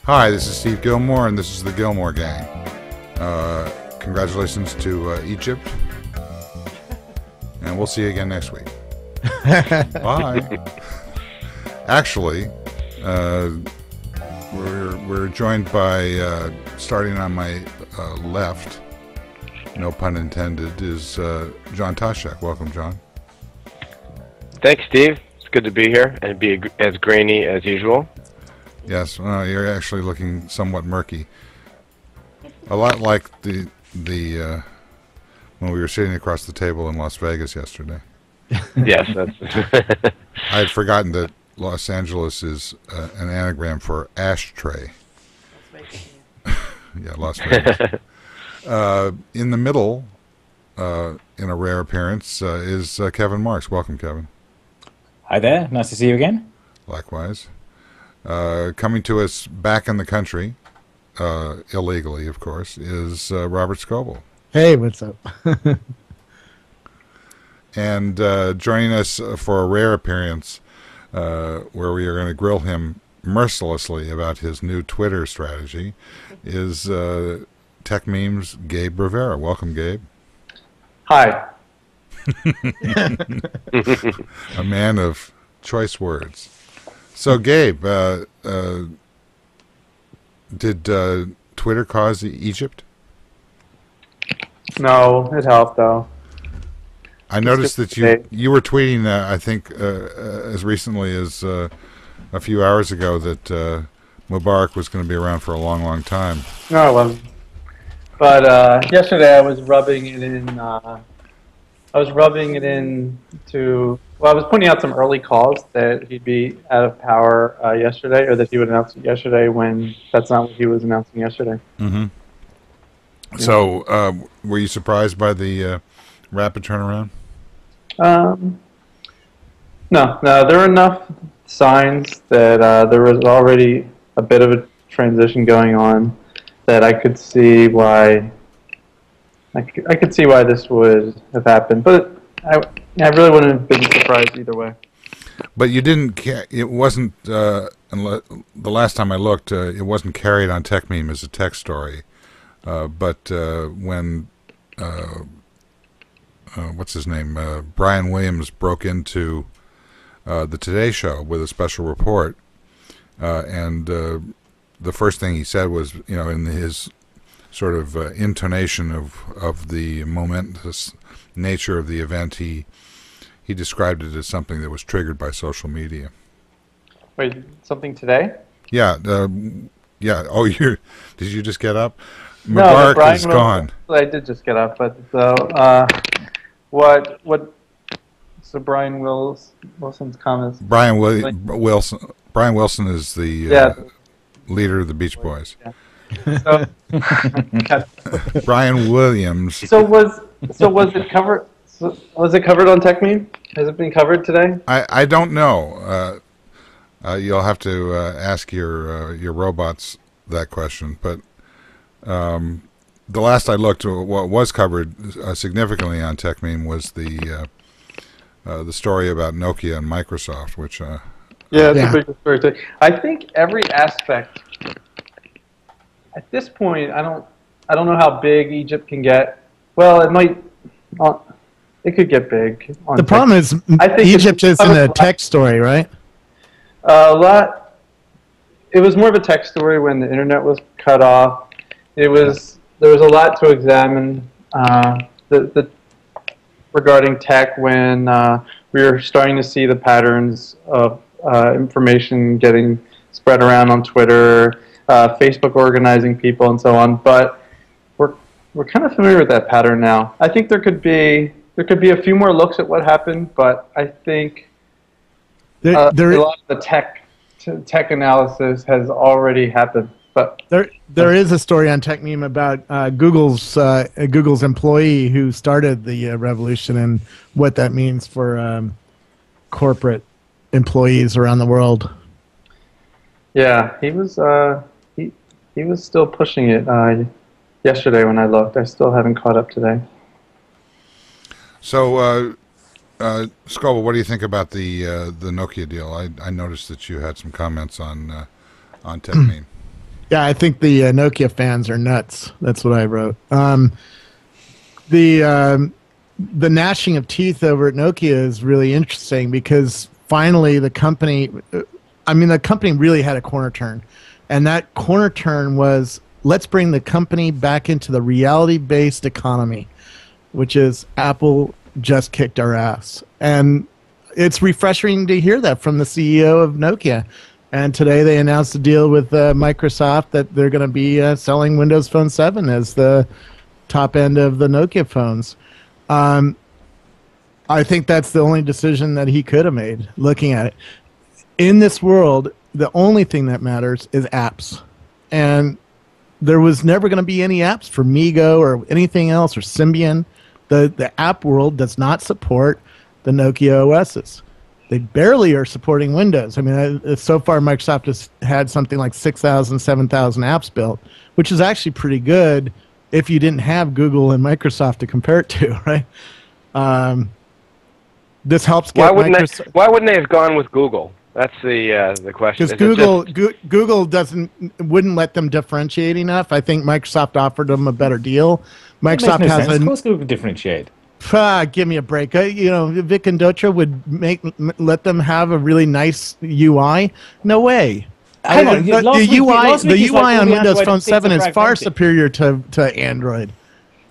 Hi, this is Steve Gillmor, and this is the Gillmor Gang. Congratulations to Egypt, and we'll see you again next week. Bye. Actually, we're joined by, starting on my left, no pun intended, is John Taschek. Welcome, John. Thanks, Steve. It's good to be here and be as grainy as usual. Yes, you're actually looking somewhat murky. A lot like the when we were sitting across the table in Las Vegas yesterday. Yes, that's I had forgotten that Los Angeles is an anagram for ashtray. Yeah, Las Vegas. In the middle, in a rare appearance, is Kevin Marks. Welcome, Kevin. Hi there. Nice to see you again. Likewise. Coming to us back in the country, illegally, of course, is Robert Scoble. Hey, what's up? And joining us for a rare appearance, where we are going to grill him mercilessly about his new Twitter strategy, is Techmeme's Gabe Rivera. Welcome, Gabe. Hi. A man of choice words. So, Gabe, did Twitter cause Egypt? No, it helped though. I noticed that you were tweeting, I think, as recently as a few hours ago, that Mubarak was going to be around for a long, long time. No, it wasn't. But yesterday I was rubbing it in. I was putting out some early calls that he'd be out of power yesterday, or that he would announce it yesterday, when that's not what he was announcing yesterday. Mm-hmm. Yeah. So, were you surprised by the rapid turnaround? No, there were enough signs that there was already a bit of a transition going on that I could see why. I could see why this would have happened, but I really wouldn't have been surprised either way. But you didn't. It wasn't. The last time I looked, it wasn't carried on Techmeme as a text story. But when what's his name, Brian Williams broke into the Today Show with a special report, and the first thing he said was, in his sort of intonation of the momentous nature of the event, he described it as something that was triggered by social media. Wait, something today? Yeah, yeah. Oh, did you just get up? Mubarak is gone. I did just get up, but so Brian Wilson's comments. Brian Wilson is the leader of the Beach Boys. Yeah. So, Brian Williams. So was it covered? Was it covered on Techmeme? Has it been covered today? I don't know. You'll have to ask your robots that question. But the last I looked, what was covered significantly on Techmeme was the story about Nokia and Microsoft, which it's a big story too. I think every aspect. At this point, I don't know how big Egypt can get. Well, it might. It could get big. The problem is, I think Egypt isn't a tech story, right? It was more of a tech story when the internet was cut off. There was a lot to examine regarding tech when we were starting to see the patterns of information getting spread around on Twitter. Facebook organizing people and so on, but we're kind of familiar with that pattern now. I think there could be a few more looks at what happened, but I think a lot of the tech analysis has already happened. But there is a story on Techmeme about Google's employee who started the revolution and what that means for corporate employees around the world. Yeah, he was still pushing it yesterday when I looked. I still haven't caught up today. So, Scoble, what do you think about the Nokia deal? I noticed that you had some comments on Techmeme. Yeah, I think the Nokia fans are nuts. That's what I wrote. The gnashing of teeth over at Nokia is really interesting because finally the company really had a corner turn. And that corner turn was, let's bring the company back into the reality-based economy, which is Apple just kicked our ass. And it's refreshing to hear that from the CEO of Nokia. And today they announced a deal with Microsoft that they're going to be selling Windows Phone 7 as the top end of the Nokia phones. I think that's the only decision that he could have made, looking at it. In this world, the only thing that matters is apps. And there was never going to be any apps for Migo or anything else or Symbian. The app world does not support the Nokia OSs. They barely are supporting Windows. I mean, so far Microsoft has had something like 6,000, 7,000 apps built, which is actually pretty good if you didn't have Google and Microsoft to compare it to, right? This helps get Microsoft. Why wouldn't they have gone with Google? That's the question. Because Google wouldn't let them differentiate enough. I think Microsoft offered them a better deal. Microsoft has sense. Of course, Google can differentiate. Give me a break. Vic and Dotra would let them have a really nice UI. No way. Hang on, the UI on Windows Phone 7 is far superior to Android.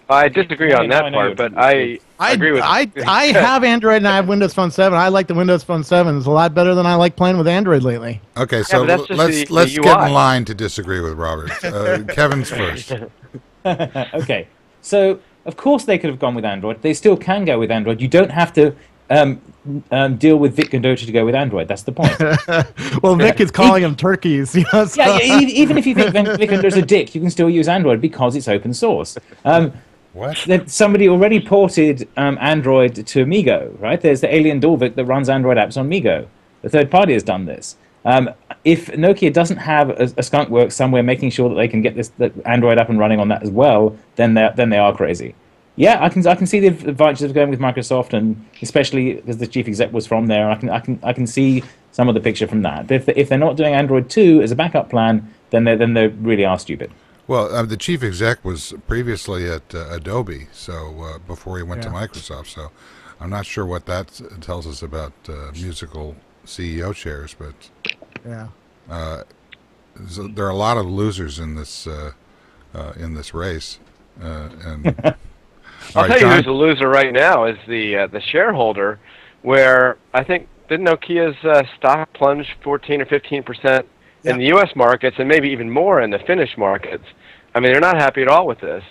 I disagree on that part, but I agree with. I have Android and I have Windows Phone 7. I like the Windows Phone 7. It's a lot better than I like playing with Android lately. Okay, so let's get in line to disagree with Robert. Kevin's first. Okay, so of course they could have gone with Android. They still can go with Android. You don't have to deal with Vic and Dotra to go with Android. That's the point. Well, Vic is calling them turkeys. Yeah, even if you think Vic and Dotra's a dick, you can still use Android because it's open source. What? Somebody already ported Android to Migo, right? There's the Alien Dalvik that runs Android apps on Migo. The third party has done this. If Nokia doesn't have a skunkworks somewhere making sure that they can get the Android up and running on that as well, then they are crazy. Yeah, I can see the advantages of going with Microsoft, and especially because the chief exec was from there. I can see some of the picture from that. But if they're not doing Android 2 as a backup plan, then they really are stupid. Well, the chief exec was previously at Adobe, so before he went to Microsoft. So I'm not sure what that tells us about musical CEO chairs, but so there are a lot of losers in this race, and. I'll tell you who's a loser right now is the shareholder, where I think didn't Nokia's stock plunge 14 or 15% in the U.S. markets, and maybe even more in the Finnish markets. I mean, they're not happy at all with this,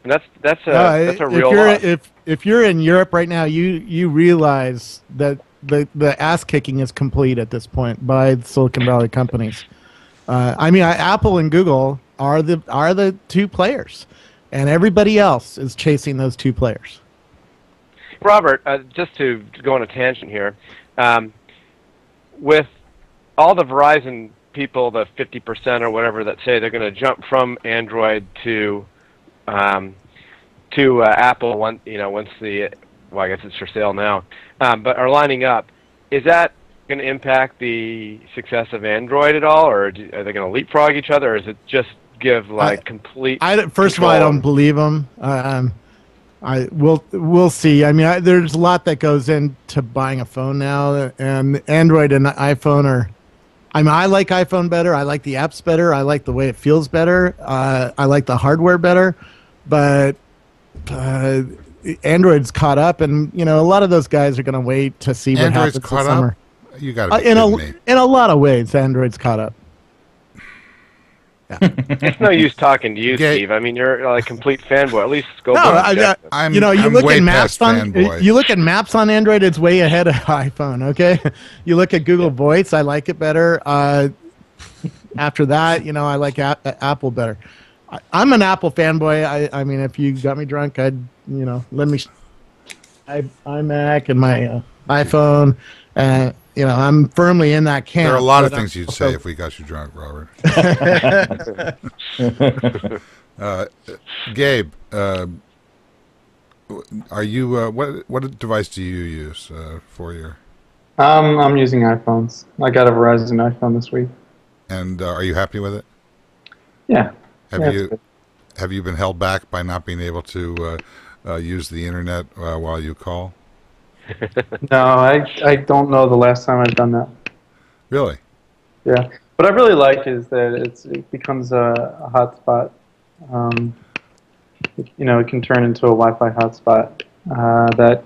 and that's a real loss. If you're in Europe right now, you realize that the ass kicking is complete at this point by the Silicon Valley companies. Apple and Google are the two players. And everybody else is chasing those two players. Robert, just to go on a tangent here, with all the Verizon people, the 50% or whatever that say they're going to jump from Android to Apple, once I guess it's for sale now, but are lining up, is that going to impact the success of Android at all, or are they going to leapfrog each other, or is it just give complete first of all, I don't believe them. We'll see. I mean, there's a lot that goes into buying a phone now, and Android and iPhone are. I like iPhone better. I like the apps better. I like the way it feels better. I like the hardware better, but Android's caught up, and a lot of those guys are going to wait to see what happens this summer. You got to be kidding me. In a lot of ways, Android's caught up. Yeah. It's no use talking to you, Steve. I mean, you're like a complete fanboy. At least Scoble. You look at maps on Android, it's way ahead of iPhone. Okay, you look at Google Voice, I like it better. After that, I like Apple better. I'm an Apple fanboy. I mean, if you got me drunk, I'd let me. iMac and my iPhone. I'm firmly in that camp. There are a lot of things you'd say if we got you drunk, Robert. Gabe, are you? What device do you use for your? I'm using iPhones. I got a Verizon iPhone this week. And are you happy with it? Yeah. Have Yeah, you have you been held back by not being able to use the internet while you call? No, I don't know the last time I've done that. Really? Yeah. What I really like is that it becomes a hotspot. It can turn into a Wi-Fi hotspot.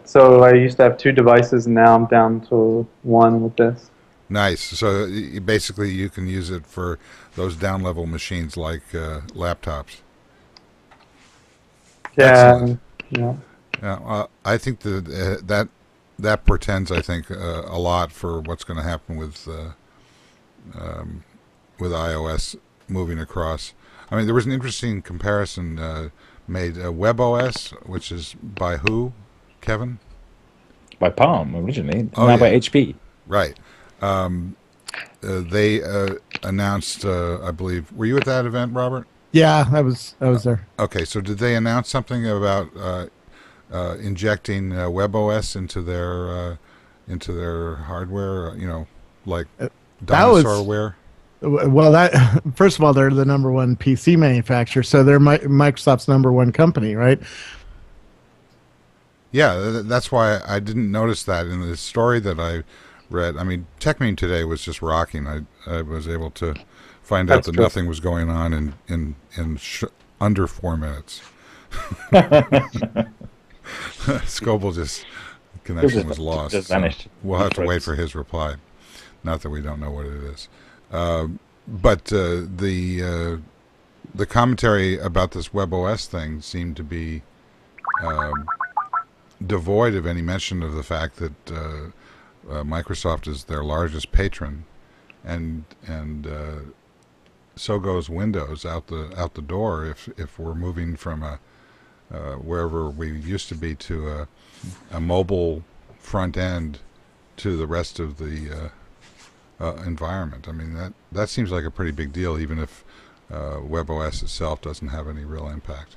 So I used to have 2 devices, and now I'm down to 1 with this. Nice. So basically, you can use it for those down-level machines like laptops. Yeah. Excellent. Yeah. I think that portends, I think, a lot for what's going to happen with iOS moving across. I mean, there was an interesting comparison made. WebOS, which is by who, Kevin? By Palm originally, Oh, now yeah. by HP. Right. They announced, I believe. Were you at that event, Robert? Yeah, I was there. Okay, so did they announce something about injecting WebOS into their hardware? Like That was dinosaurware. well. That first of all, they're the number one PC manufacturer, so they're Microsoft's number one company, right? Yeah, that's why I didn't notice that in the story that I read. I mean, Techmeme today was just rocking. I was able to find out that true. nothing was going on in under 4 minutes. Scoble connection was lost. Just vanished. So we'll have to wait for his reply. Not that we don't know what it is. But the commentary about this WebOS thing seemed to be devoid of any mention of the fact that Microsoft is their largest patron, and so goes Windows out the door if we're moving from wherever we used to be to a mobile front end to the rest of the environment. I mean, that seems like a pretty big deal, even if WebOS itself doesn't have any real impact.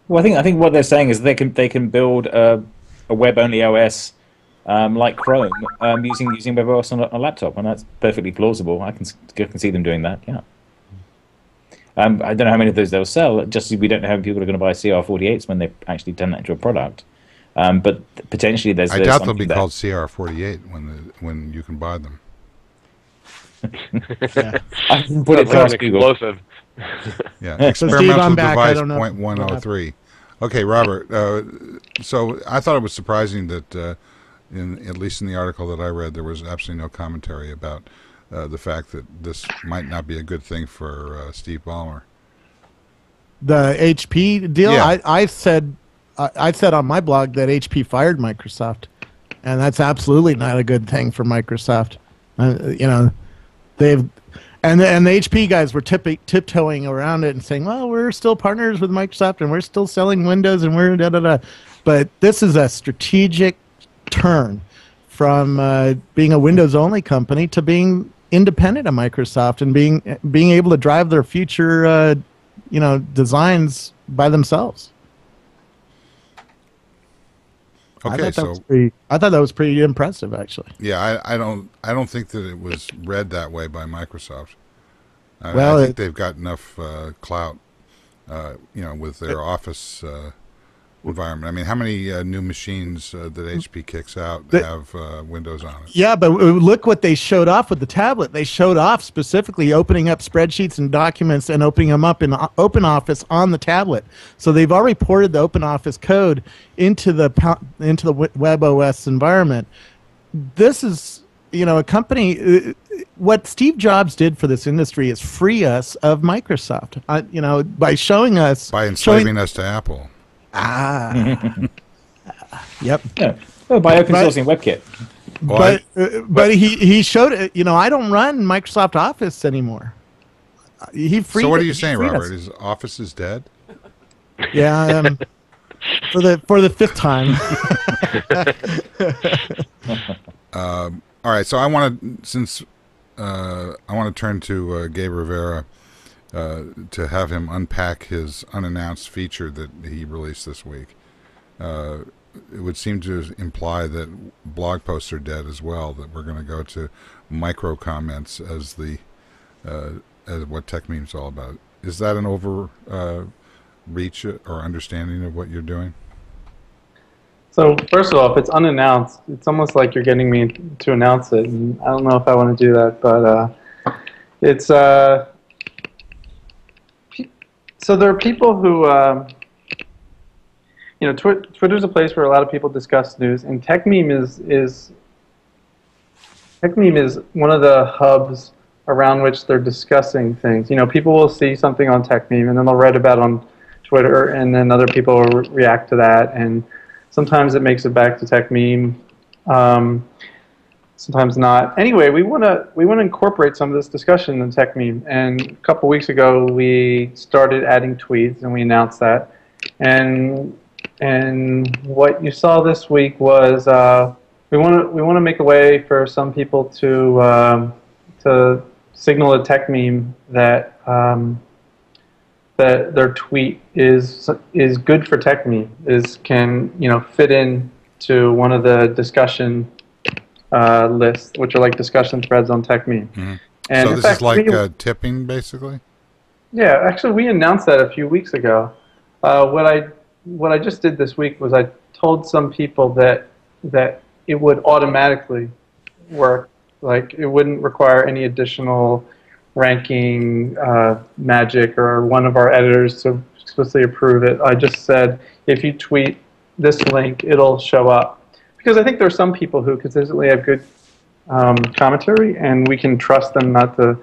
Well, I think what they're saying is they can build a web-only OS like Chrome using WebOS on a laptop, and that's perfectly plausible. I can see them doing that. Yeah. I don't know how many of those they'll sell. Just we don't know how many people are going to buy CR48s when they actually turn that into a product. But potentially there's. I doubt they'll be called CR48 when you can buy them. Yeah. I can put it past Google. Explosive. Yeah, So Steve, experimental I'm back. I device don't know. 0.103. Okay, Robert. So I thought it was surprising that, at least in the article that I read, there was absolutely no commentary about the fact that this might not be a good thing for Steve Ballmer. The HP deal. Yeah. I said on my blog that HP fired Microsoft, and that's absolutely not a good thing for Microsoft. They've and the HP guys were tiptoeing around it and saying, "Well, we're still partners with Microsoft, and we're still selling Windows, and we're da da da." But this is a strategic turn from being a Windows-only company to being independent of Microsoft and being able to drive their future, designs by themselves. Okay, I thought that was pretty impressive, actually. yeah, I don't think that it was read that way by Microsoft. I Well, think they've got enough clout, with their Office environment. I mean, how many new machines that HP kicks out have Windows on it? Yeah, but look what they showed off with the tablet. They showed off specifically opening up spreadsheets and documents and opening them up in OpenOffice on the tablet. So they've already ported the OpenOffice code into the WebOS environment. This is, a company. What Steve Jobs did for this industry is free us of Microsoft. By showing us By enslaving us to Apple. Yep. Yeah. Oh, by open sourcing WebKit. But he showed it. I don't run Microsoft Office anymore. He freed. So what are you he saying, freed Robert? us. Is Office is dead? Yeah. For the fifth time. All right. So I want to turn to Gabe Rivera to have him unpack his unannounced feature that he released this week. It would seem to imply that blog posts are dead as well, that we're going to go to micro comments as the as what Techmeme's all about. Is that an over reach or understanding of what you're doing? So first of all, if it's unannounced, it's almost like you're getting me to announce it. And I don't know if I want to do that, but it's so there are people who Twitter's a place where a lot of people discuss news, and Techmeme is one of the hubs around which they're discussing things. People will see something on Techmeme, and then they'll write about it on Twitter, and then other people will react to that, and sometimes it makes it back to Techmeme, sometimes not. Anyway, we want to incorporate some of this discussion in Techmeme, and a couple weeks ago we started adding tweets, and we announced that. And what you saw this week was we want to make a way for some people to signal a Techmeme that that their tweet is good for Techmeme, can fit in to one of the discussion lists, which are like discussion threads on Techmeme. Mm-hmm. And so this is like tipping, basically. Yeah, actually, we announced that a few weeks ago. What I just did this week was I told some people that it would automatically work, like it wouldn't require any additional ranking magic or one of our editors to explicitly approve it. I just said, if you tweet this link, it'll show up. Because I think there are some people who consistently have good commentary, and we can trust them not to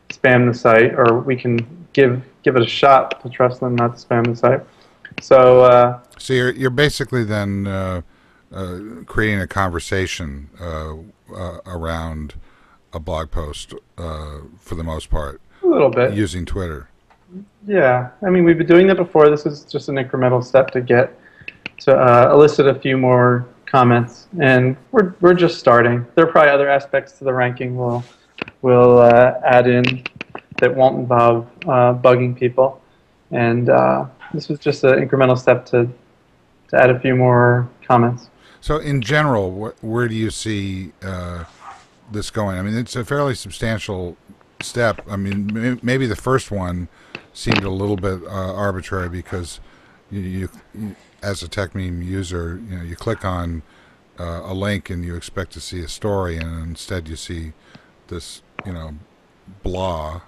spam the site, or we can give it a shot to trust them not to spam the site. So you're basically then creating a conversation around a blog post for the most part. A little bit. Using Twitter. Yeah. I mean, we've been doing that before. This is just an incremental step to elicit a few more comments. And we're just starting. There are probably other aspects to the ranking we'll add in that won't involve bugging people. And this was just an incremental step to add a few more comments. So in general, where do you see this going? I mean, it's a fairly substantial step. I mean, maybe the first one seemed a little bit arbitrary because you as a Techmeme user, you click on a link and you expect to see a story, and instead you see this, blah.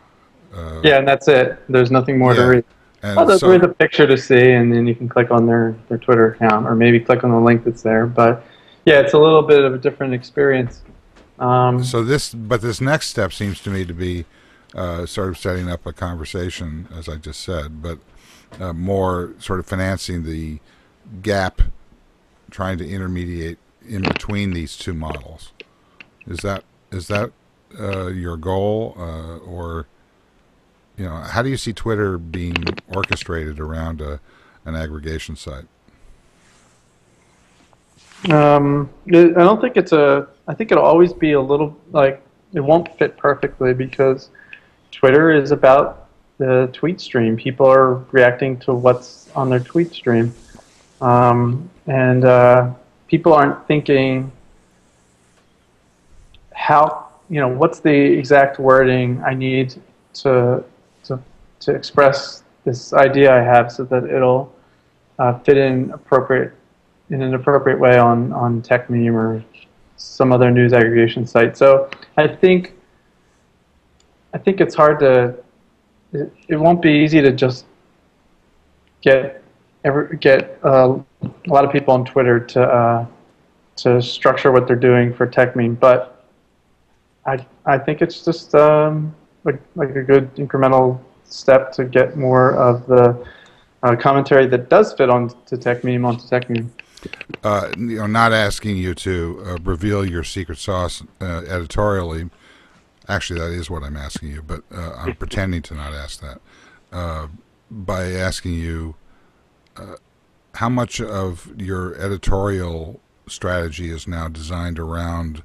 Yeah, and that's it. There's nothing more to read. There's a picture to see, and then you can click on their Twitter account, or maybe click on the link that's there. But yeah, it's a little bit of a different experience. So this next step seems to me to be sort of setting up a conversation, as I just said, but more sort of financing the gap, trying to intermediate in between these two models. Is that your goal, or how do you see Twitter being orchestrated around an aggregation site? I don't think I think it'll always be a little, like, it won't fit perfectly because Twitter is about the tweet stream. People are reacting to what's on their tweet stream. And people aren't thinking what's the exact wording I need to express this idea I have so that it'll fit in an appropriate way on Techmeme or some other news aggregation site. So I think it's hard to. It won't be easy to just get a lot of people on Twitter to structure what they're doing for Techmeme, but I think it's just like a good incremental step to get more of the commentary that does fit onto Techmeme onto Techmeme. Not asking you to reveal your secret sauce editorially. Actually, that is what I'm asking you, but I'm pretending to not ask that. By asking you how much of your editorial strategy is now designed around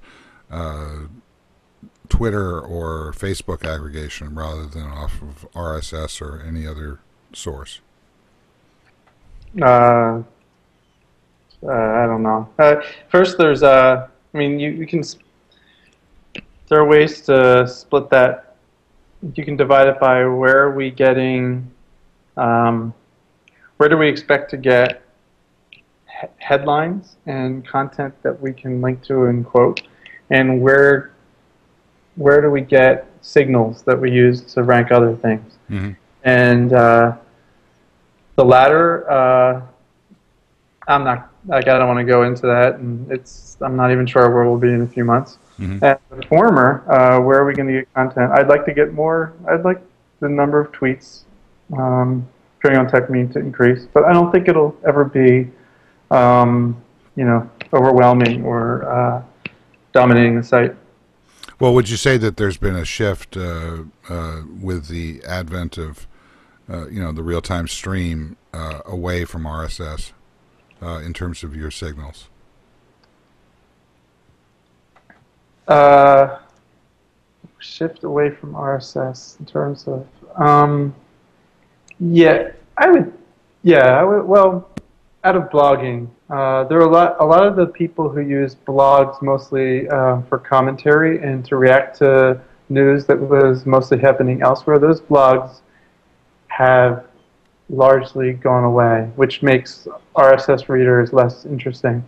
Twitter or Facebook aggregation rather than off of RSS or any other source? I don't know. First, there's you can. There are ways to split that you can divide it by where are we getting, where do we expect to get headlines and content that we can link to and quote, and where do we get signals that we use to rank other things. Mm-hmm. And the latter, I don't want to go into that, and I'm not even sure where we'll be in a few months. Mm-hmm. And the former, where are we going to get content? I'd like to get more. I'd like the number of tweets appearing on Techmeme to increase, but I don't think it'll ever be, overwhelming or dominating the site. Well, would you say that there's been a shift with the advent of, the real-time stream away from RSS in terms of your signals? Shift away from RSS in terms of, I would. Well, out of blogging, there are a lot of the people who use blogs mostly for commentary and to react to news that was mostly happening elsewhere. Those blogs have largely gone away, which makes RSS readers less interesting.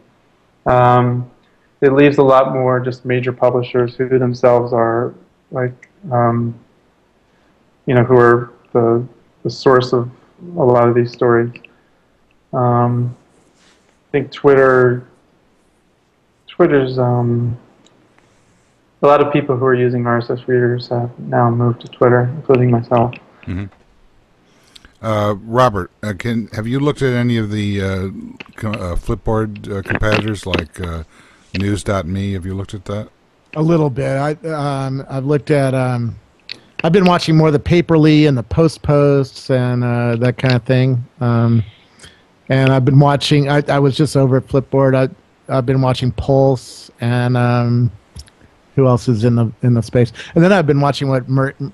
It leaves a lot more just major publishers who themselves are like, who are the source of a lot of these stories. I think Twitter's a lot of people who are using RSS readers have now moved to Twitter, including myself. Mm-hmm. Robert, have you looked at any of the Flipboard competitors like News.me? Have you looked at that? A little bit. I've looked at. I've been watching more of the Paperly and the posts and that kind of thing. And I've been watching. I was just over at Flipboard. I've been watching Pulse and who else is in the space. And then I've been watching what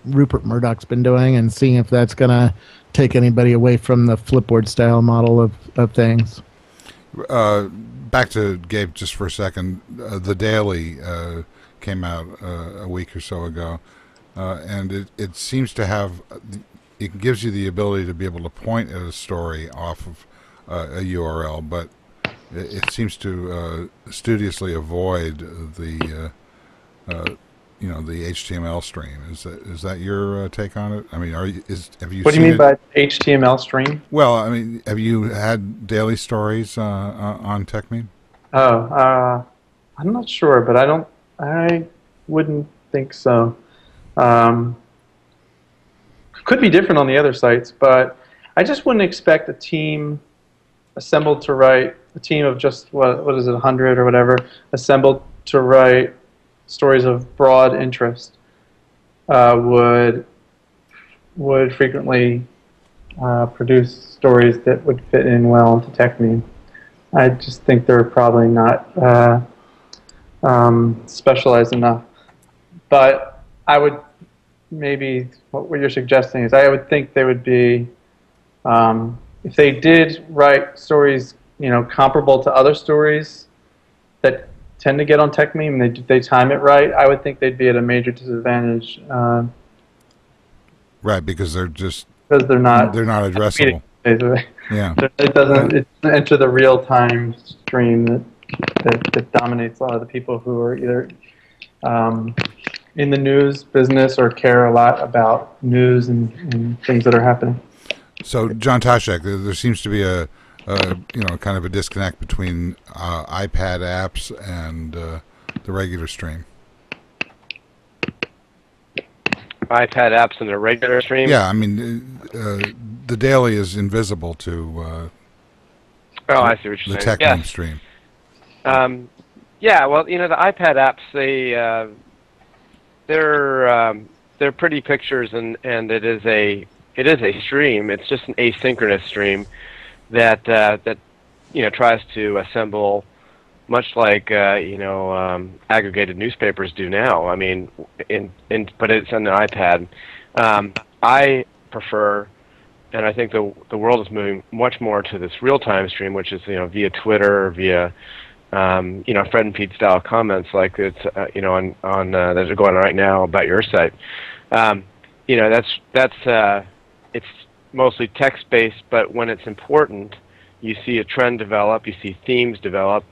Rupert Murdoch's been doing and seeing if that's gonna take anybody away from the Flipboard style model of things. Back to Gabe just for a second. The Daily came out a week or so ago, and it seems to have. It gives you the ability to be able to point at a story off of a URL, but it seems to studiously avoid the the HTML stream. Is that your take on it? I mean, have you? What do you mean by HTML stream? Well, I mean, have you had daily stories on Techmeme? Oh, I'm not sure, but I wouldn't think so. Could be different on the other sites, but I just wouldn't expect a team assembled to write, a team of just, what is it, 100 or whatever, assembled to write stories of broad interest would frequently produce stories that would fit in well into Techmeme. I just think they're probably not specialized enough. But I would maybe, what you're suggesting is I would think they would be, if they did write stories, comparable to other stories that tend to get on Techmeme and they time it right, I would think they'd be at a major disadvantage. Right, because they're not addressable. Basically. Yeah. It doesn't enter the real-time stream that dominates a lot of the people who are either in the news business or care a lot about news and things that are happening. So, John Taschek, there seems to be a kind of a disconnect between iPad apps and the regular stream. iPad apps and the regular stream? Yeah, I mean, the daily is invisible to I see what you're the saying. Techmeme stream. Yeah, well, the iPad apps, they're pretty pictures, and it is a stream. It's just an asynchronous stream that tries to assemble, much like aggregated newspapers do now. I mean, but it's on an iPad. I prefer, and I think the world is moving much more to this real-time stream, which is via Twitter, via Fred and Pete style comments like it's on that are going on right now about your site. that's it's mostly text-based, but when it's important, you see a trend develop, you see themes develop,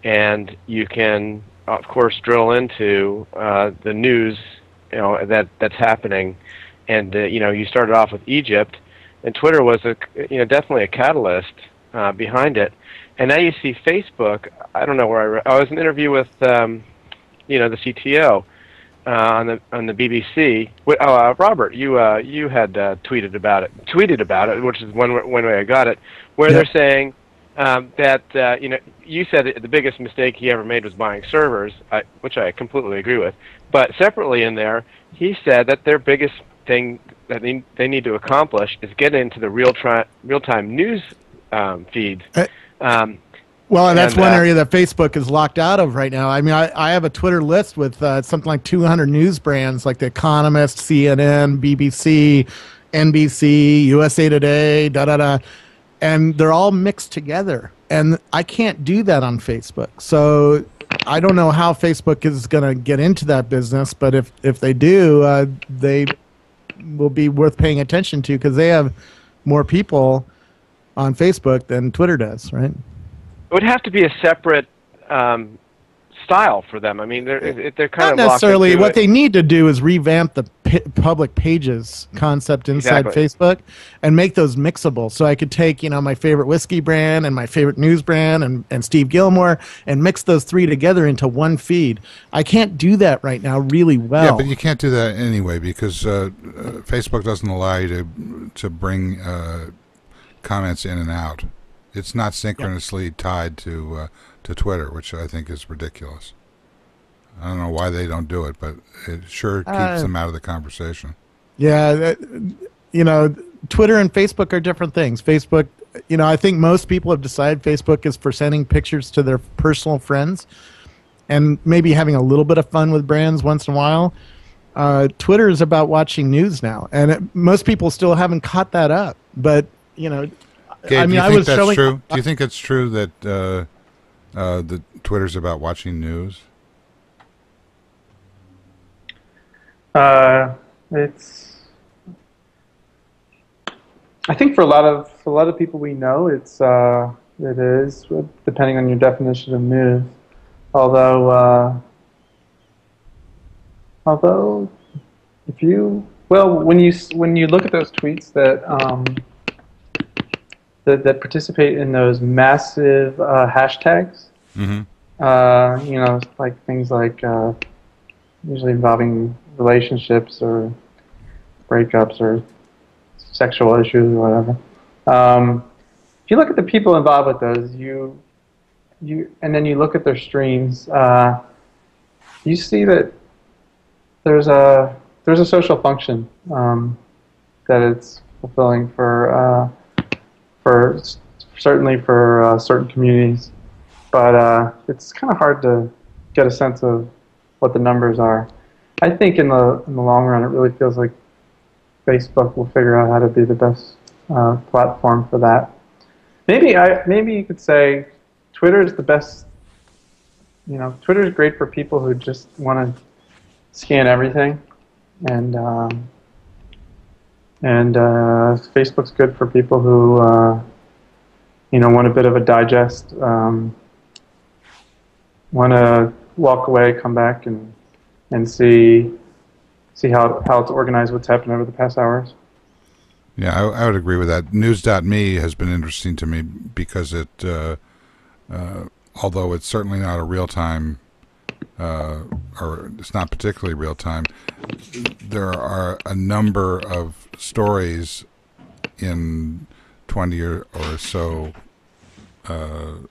and you can, of course, drill into the news, that's happening. And you started off with Egypt, and Twitter was definitely a catalyst behind it. And now you see Facebook. I don't know where I was in an interview with the CTO on the BBC. Robert, you had tweeted about it, which is one way I got it, where they're saying that you said the biggest mistake he ever made was buying servers, which I completely agree with. But separately in there, he said that their biggest thing that they need to accomplish is get into the real-time news feeds. Well, and that's one area that Facebook is locked out of right now. I mean, I have a Twitter list with something like 200 news brands like The Economist, CNN, BBC, NBC, USA Today, da-da-da. And they're all mixed together. And I can't do that on Facebook. So I don't know how Facebook is going to get into that business. But if they do, they will be worth paying attention to because they have more people on Facebook than Twitter does, right? It would have to be a separate style for them. I mean, they're kind of not necessarily. What they need to do is revamp the public pages concept inside Facebook and make those mixable. So I could take, my favorite whiskey brand and my favorite news brand and Steve Gillmor and mix those three together into one feed. I can't do that right now really well. Yeah, but you can't do that anyway because Facebook doesn't allow you to bring comments in and out. It's not synchronously tied to Twitter, which I think is ridiculous. I don't know why they don't do it, but it sure keeps them out of the conversation. Yeah, Twitter and Facebook are different things. Facebook, I think most people have decided Facebook is for sending pictures to their personal friends and maybe having a little bit of fun with brands once in a while. Twitter is about watching news now, and most people still haven't caught that up. But, Gabe, do you think that's true? Do you think it's true that the Twitter's about watching news? I think for a lot of people we know, it is, depending on your definition of news. Although when you look at those tweets that participate in those massive hashtags, like things like usually involving relationships or breakups or sexual issues or whatever. If you look at the people involved with those, and then you look at their streams, you see that there's a social function that it's fulfilling certainly for certain communities, but it's kind of hard to get a sense of what the numbers are. I think in the long run, it really feels like Facebook will figure out how to be the best platform for that. Maybe you could say Twitter is the best. Twitter is great for people who just want to scan everything, and Facebook's good for people who want a bit of a digest, want to walk away, come back, and see how it's organized, what's happened over the past hours. Yeah, I would agree with that. News.me has been interesting to me because it, although it's certainly not a real-time, or it's not particularly real-time, there are a number of stories in 20 or so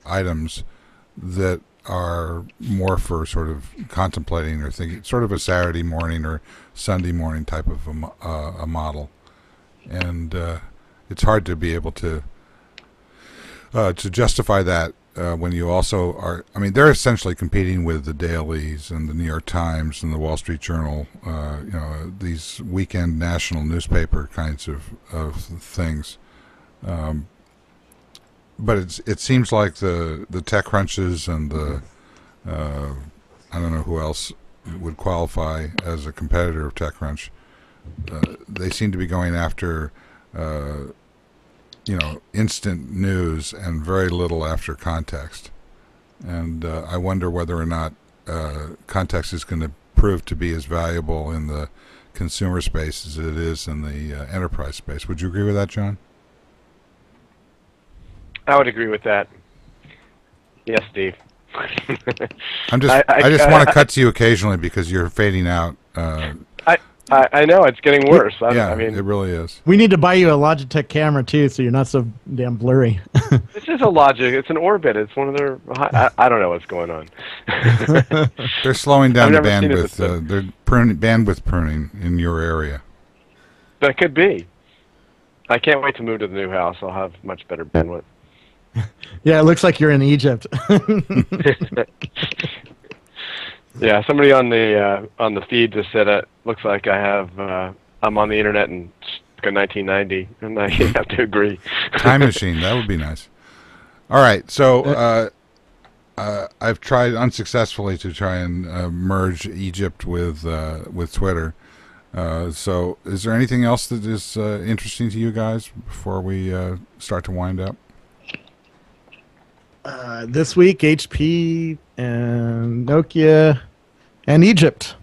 items that are more for sort of contemplating or thinking, sort of a Saturday morning or Sunday morning type of a model. And it's hard to be able to justify that when you also are. I mean, they're essentially competing with the dailies and the New York Times and the Wall Street Journal. These weekend national newspaper kinds of things. But it seems like the TechCrunches and the I don't know who else would qualify as a competitor of TechCrunch. they seem to be going after instant news and very little after context. And I wonder whether or not context is going to prove to be as valuable in the consumer space as it is in the enterprise space. Would you agree with that, John? I would agree with that. Yes, Steve. I just want to cut to you occasionally because you're fading out. I know it's getting worse. I mean, it really is. We need to buy you a Logitech camera too, so you're not so damn blurry. This is a Logic. It's an Orbit. It's one of their. I don't know what's going on. They're slowing down the bandwidth. They're bandwidth pruning in your area. That could be. I can't wait to move to the new house. I'll have much better bandwidth. Yeah, it looks like you're in Egypt. Yeah, somebody on the feed just said it looks like I'm on the internet in 1990, and I have to agree. Time machine, that would be nice. All right, so I've tried unsuccessfully to try and merge Egypt with Twitter. So is there anything else that is interesting to you guys before we start to wind up? This week, HP and Nokia and Egypt.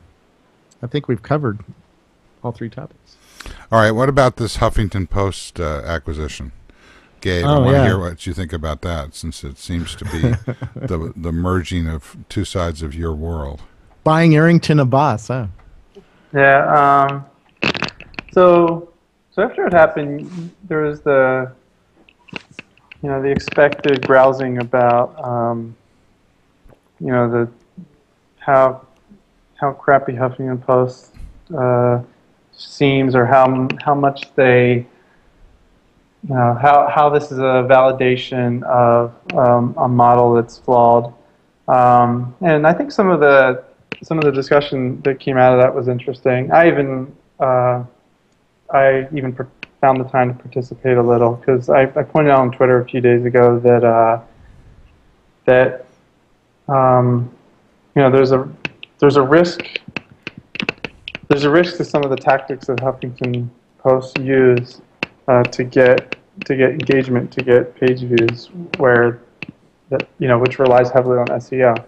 I think we've covered all three topics. All right, what about this Huffington Post acquisition? Gabe, I want to hear what you think about that, since it seems to be the merging of two sides of your world. Buying Arrington Abbas, huh? Yeah. So after it happened, there was the expected browsing about how crappy Huffington Post seems, or how much they how this is a validation of a model that's flawed, and I think some of the discussion that came out of that was interesting. I even found the time to participate a little, because I pointed out on Twitter a few days ago that there's a risk to some of the tactics that Huffington Post use to get engagement, to get page views, which relies heavily on SEO.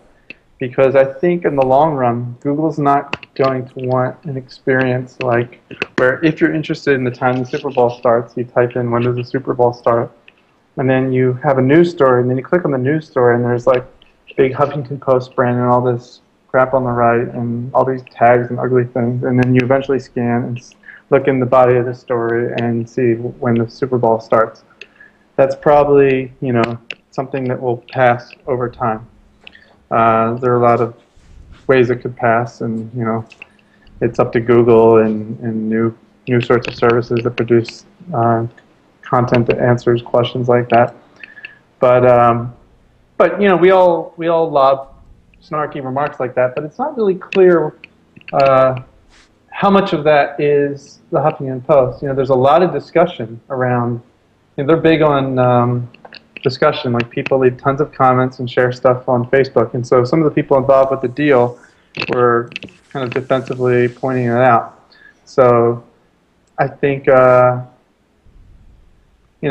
Because I think in the long run, Google's not going to want an experience like where, if you're interested in the time the Super Bowl starts, you type in when does the Super Bowl start, and then you have a news story, and then you click on the news story, and there's like big Huffington Post brand and all this crap on the right, and all these tags and ugly things, and then you eventually scan and look in the body of the story and see when the Super Bowl starts. That's probably something that will pass over time. There are a lot of ways it could pass, and it's up to Google and new sorts of services that produce content that answers questions like that. But we all lob snarky remarks like that, but it's not really clear how much of that is the Huffington Post. There's a lot of discussion around. They're big on discussion, like people leave tons of comments and share stuff on Facebook, and so some of the people involved with the deal were kind of defensively pointing it out. So I think so I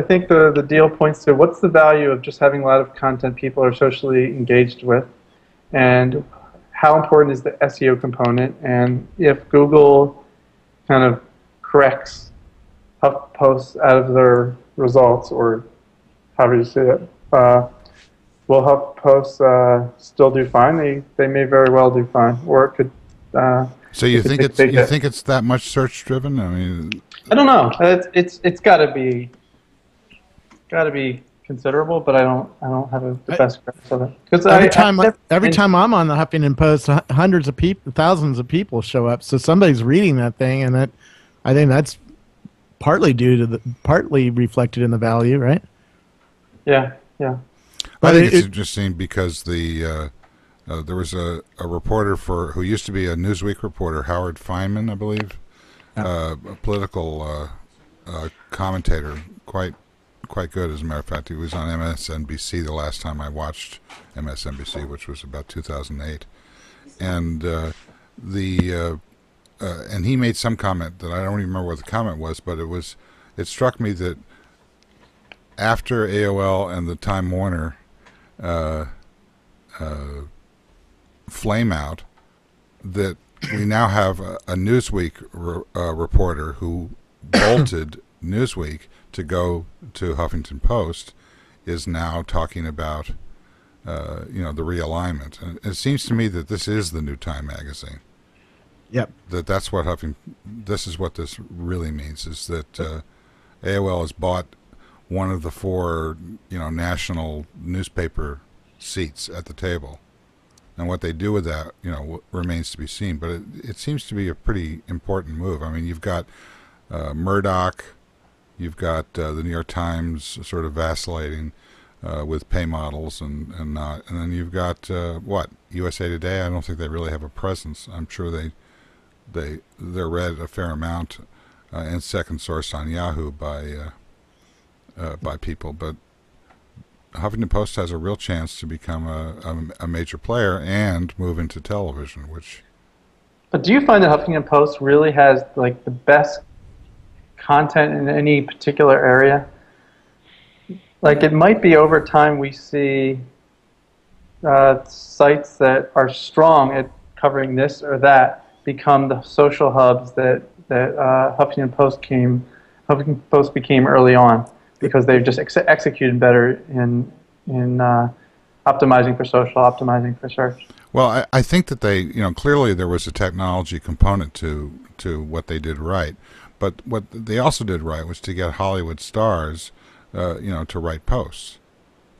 think the deal points to what's the value of just having a lot of content people are socially engaged with, and how important is the SEO component, and if Google kind of corrects Huff posts out of their results, or however you say it, will Huff posts still do fine? They may very well do fine, or it could. So you think it's that much search driven? I mean, I don't know. It's got to be considerable, but I don't have the best grasp of it. Because every time I'm on the Huffington Post, hundreds of people, thousands of people show up. So somebody's reading that thing, and I think that's partly partly reflected in the value, right? Yeah. I think it's interesting because there was a reporter who used to be a Newsweek reporter, Howard Feynman, I believe, a political commentator, quite good, as a matter of fact. He was on MSNBC the last time I watched MSNBC, which was about 2008, and and he made some comment that I don't even remember what the comment was, but it struck me that after AOL and the Time Warner flame out, that we now have a Newsweek reporter who bolted Newsweek to go to Huffington Post is now talking about the realignment. And it seems to me that this is the new Time magazine. Yep. That's what this is what this really means, is that AOL has bought one of the 4 national newspaper seats at the table, and what they do with that remains to be seen, but it seems to be a pretty important move. I mean, you've got Murdoch, you've got the New York Times sort of vacillating with pay models and not, and then you've got USA Today. I don't think they really have a presence. I'm sure they're read a fair amount and second source on Yahoo by people, but Huffington Post has a real chance to become a major player and move into television. But do you find that Huffington Post really has like the best content in any particular area? Like, it might be over time we see sites that are strong at covering this or that become the social hubs that Huffington Post became early on, because they've just executed better in optimizing for social, optimizing for search. Well, I think that they, clearly there was a technology component to what they did right, but what they also did right was to get Hollywood stars, to write posts.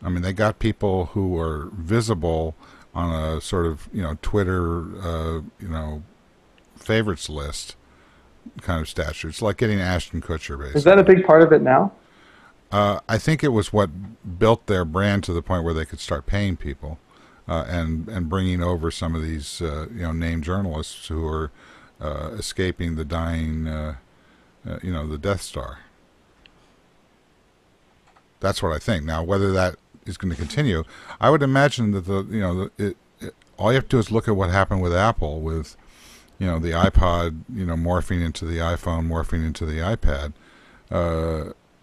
I mean, they got people who were visible on a sort of, Twitter, favorites list kind of stature. It's like getting Ashton Kutcher, basically. Is that a big part of it now? I think it was what built their brand to the point where they could start paying people and bringing over some of these named journalists who are escaping the dying the Death Star. That's what I think. Now, whether that is going to continue, I would imagine that all you have to do is look at what happened with Apple, with the iPod morphing into the iPhone, morphing into the iPad.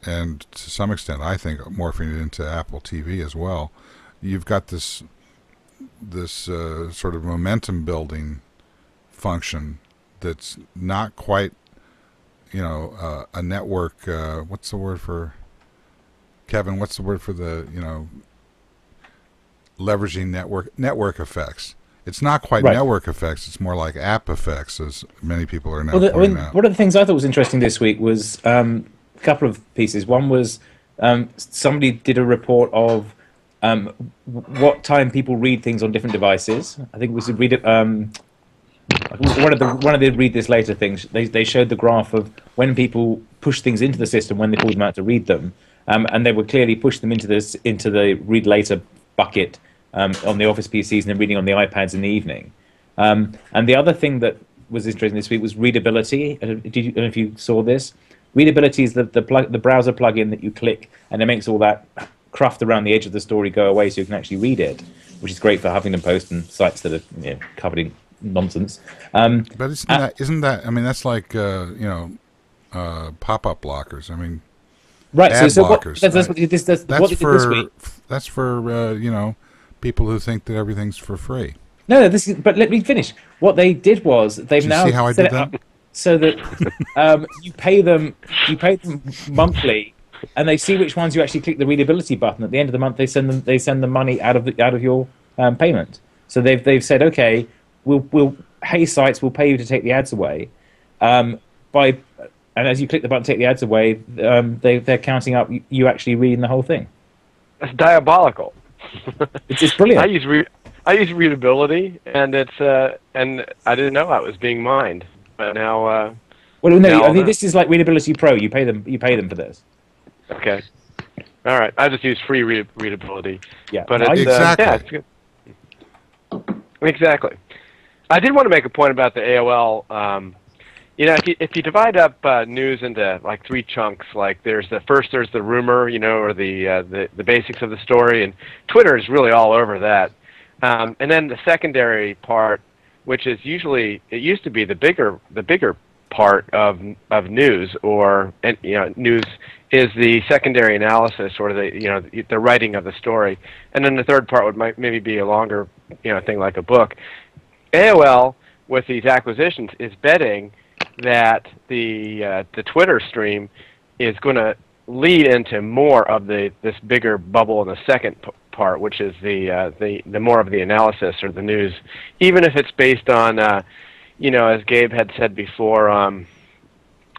And to some extent, I think morphing it into Apple TV as well. You've got this sort of momentum building function that's not quite, a network. What's the word for, Kevin? What's the word for the leveraging network effects? It's not quite network effects. It's more like app effects, as many people are now pointing out. One of the things I thought was interesting this week was a couple of pieces. One was somebody did a report of what time people read things on different devices. I think we should read it. One of the read this later things. They showed the graph of when people push things into the system, when they pulled them out to read them, and they would clearly push them into the read later bucket on the Office PCs and then reading on the iPads in the evening. And the other thing that was interesting this week was readability. I don't know if you saw this. Readability is the browser plugin that you click, and it makes all that cruft around the edge of the story go away, so you can actually read it, which is great for Huffington Post and sites that are covered in nonsense. But isn't that? I mean, that's like pop-up blockers. I mean, right. Ad so blockers. That's what they did this week. That's for people who think that everything's for free. No, but let me finish. What they did was they've now see how I set did it up that? so that you pay them monthly, and they see which ones you actually click the readability button. At the end of the month, they send the money out of your payment. So they've said, okay, we'll pay sites, we'll pay you to take the ads away, and as you click the button to take the ads away, they're counting up you actually reading the whole thing. That's diabolical. It's brilliant. I use readability, and and I didn't know I was being mined, but now. Well, no, I mean this is like Readability Pro. You pay them for this. Okay. All right. I just use free readability. Yeah. But exactly. Yeah, it's good. Exactly. I did want to make a point about the AOL. If you divide up news into like 3 chunks, like there's the rumor, or the basics of the story, and Twitter is really all over that. And then the secondary part which is usually, it used to be the bigger part of news, or news is the secondary analysis, or the writing of the story, and then the third part would maybe be a longer thing like a book. AOL, with these acquisitions, is betting that the Twitter stream is going to lead into more of this bigger bubble in the second part, which is the more of the analysis or the news, even if it's based on as Gabe had said before,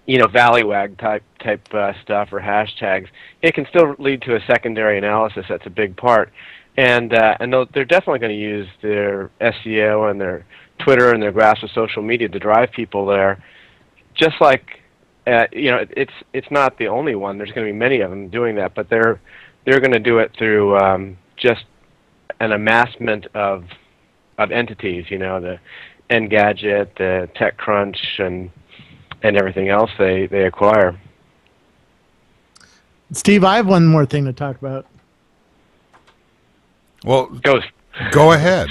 Valleywag type stuff or hashtags. It can still lead to a secondary analysis. That's a big part, and they're definitely going to use their SEO and their Twitter and their grasp of social media to drive people there. Just like it's not the only one. There's going to be many of them doing that, but they're going to do it through just an amassment of entities. The Engadget, the TechCrunch, and everything else they acquire. Steve, I have one more thing to talk about. Well, go ahead.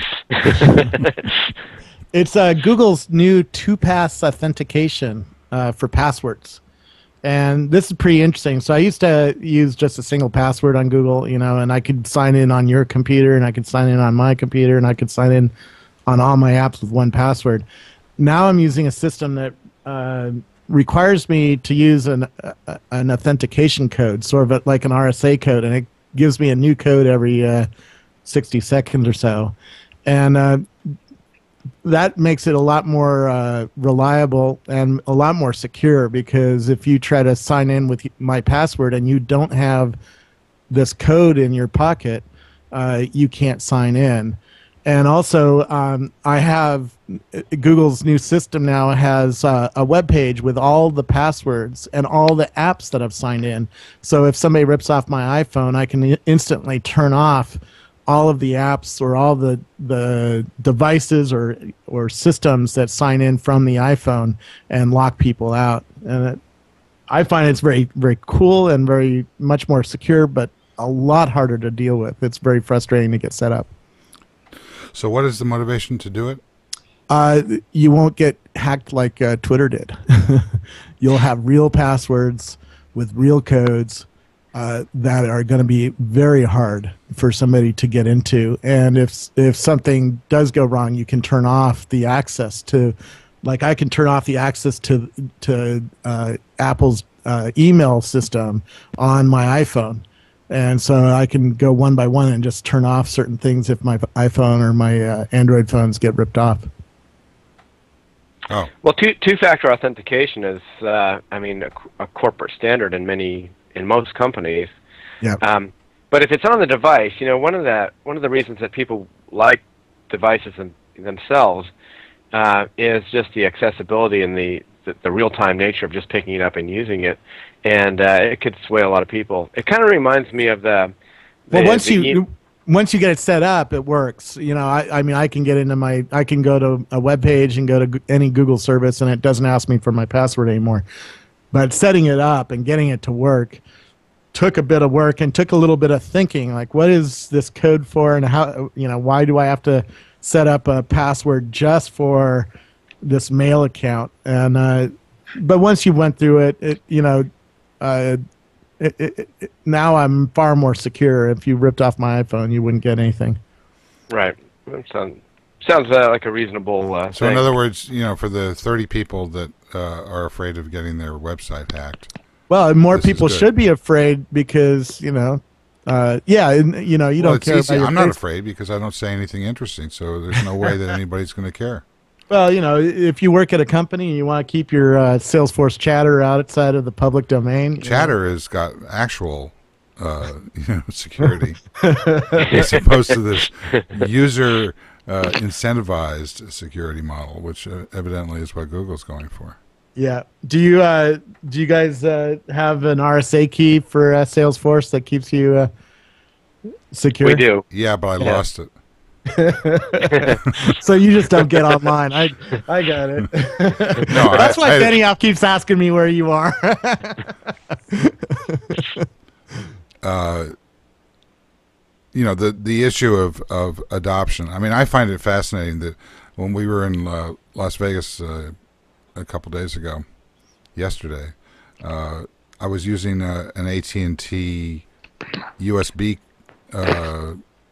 It's Google's new two-pass authentication for passwords. And this is pretty interesting. So I used to use just a single password on Google, and I could sign in on your computer, and I could sign in on my computer, and I could sign in on all my apps with one password. Now I'm using a system that requires me to use an authentication code, sort of like an RSA code, and it gives me a new code every 60 seconds or so. And that makes it a lot more reliable and a lot more secure, because if you try to sign in with my password and you don't have this code in your pocket, you can't sign in. And also, I have Google's new system now has a web page with all the passwords and all the apps that I've signed in. So if somebody rips off my iPhone, I can instantly turn off all of the apps or all the devices or systems that sign in from the iPhone and lock people out. And I find it's very, very cool and very much more secure, but a lot harder to deal with. It's very frustrating to get set up. So what is the motivation to do it? You won't get hacked like Twitter did. You'll have real passwords with real codes that are going to be very hard for somebody to get into. And if something does go wrong, you can turn off the access to, like I can turn off the access to Apple's email system on my iPhone. And so I can go one by one and just turn off certain things if my iPhone or my Android phones get ripped off. Oh. Well, two-factor authentication is, a corporate standard in most companies. Yeah. But if it's on the device, one of the reasons that people like devices themselves is just the accessibility and the real-time nature of just picking it up and using it, and it could sway a lot of people. It kind of reminds me of once you get it set up, it works. I can get into I can go to a web page and go to any Google service, and it doesn't ask me for my password anymore. But setting it up and getting it to work took a bit of work and took a little bit of thinking, like what is this code for, and how, why do I have to set up a password just for this mail account? And but once you went through it, now I'm far more secure. If you ripped off my iPhone, you wouldn't get anything. Right. Sounds like a reasonable So thing. in other words, for the 30 people that are afraid of getting their website hacked. Well, more people should be afraid because, you don't care about your I'm not afraid because I don't say anything interesting, so there's no way that anybody's going to care. Well, if you work at a company and you want to keep your Salesforce chatter outside of the public domain. Chatter has got actual security as opposed to this user incentivized security model, which evidently is what Google's going for. Yeah. Do you guys have an RSA key for Salesforce that keeps you secure? We do. Yeah, but I lost it. So you just don't get online. I got it. No, that's why Benioff keeps asking me where you are. The issue of adoption. I mean, I find it fascinating that when we were in Las Vegas a couple days ago, yesterday, I was using an AT&T USB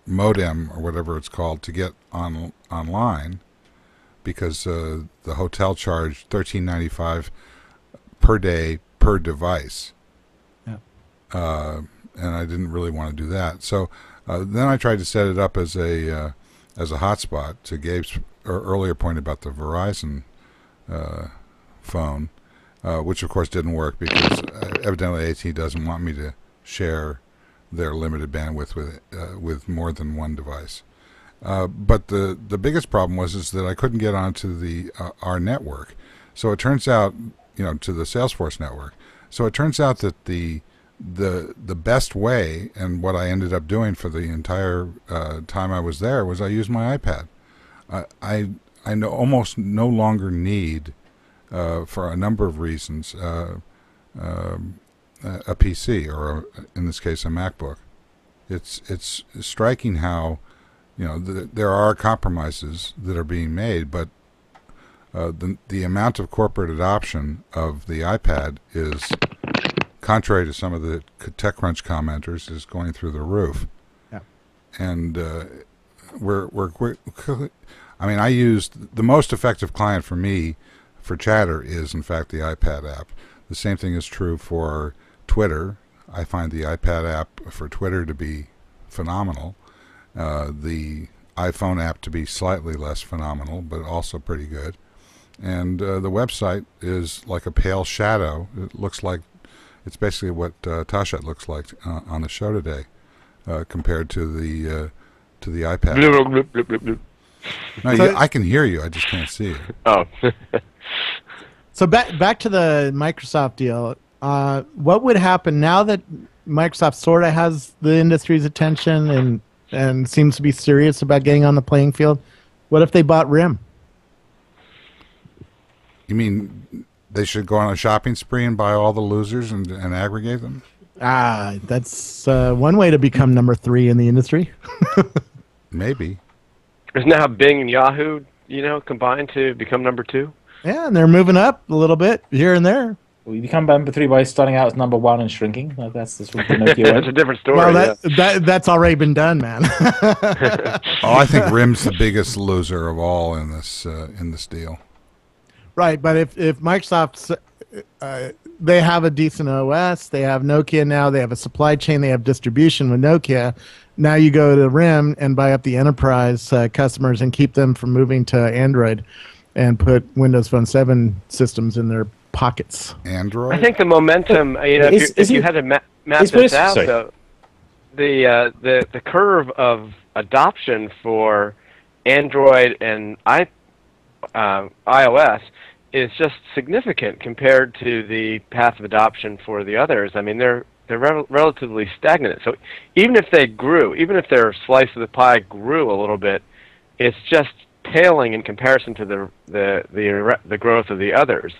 modem or whatever it's called to get online because the hotel charged $13.95 per day per device. Yeah. And I didn't really want to do that. So then I tried to set it up as a hotspot to Gabe's earlier point about the Verizon phone, which of course didn't work because evidently AT&T doesn't want me to share their limited bandwidth with more than one device. But the biggest problem was that I couldn't get onto our network. So it turns out, to the Salesforce network. So it turns out that the best way, and what I ended up doing for the entire time I was there, was I used my iPad. I almost no longer need, for a number of reasons, a PC or in this case a MacBook. It's striking how there are compromises that are being made, but the amount of corporate adoption of the iPad is, contrary to some of the TechCrunch commenters, is going through the roof. Yeah. And I used the most effective client for me for chatter is in fact the iPad app. The same thing is true for Twitter. I find the iPad app for Twitter to be phenomenal. The iPhone app to be slightly less phenomenal, but also pretty good. And the website is like a pale shadow. It looks like it's basically what Taschek looks like on the show today, compared to the iPad. No, I can hear you. I just can't see you. Oh. So back to the Microsoft deal. What would happen now that Microsoft sort of has the industry's attention and seems to be serious about getting on the playing field? What if they bought RIM? You mean they should go on a shopping spree and buy all the losers and aggregate them? That's one way to become number 3 in the industry. Maybe. Isn't that how Bing and Yahoo, combined to become number 2? Yeah, and they're moving up a little bit here and there. Well, you become number 3 by starting out as number 1 and shrinking. That's the Nokia way. That's a different story. Well, that's already been done, man. I think RIM's the biggest loser of all in this deal. Right, but if Microsoft's they have a decent OS, they have Nokia now, they have a supply chain, they have distribution with Nokia. Now you go to RIM and buy up the enterprise customers and keep them from moving to Android and put Windows Phone 7 systems in their pockets. Android? I think the momentum, if you had to map this out, though, the curve of adoption for Android and iOS is just significant compared to the path of adoption for the others. I mean, they're relatively stagnant. So even if they grew, even if their slice of the pie grew a little bit, it's just paling in comparison to the growth of the others.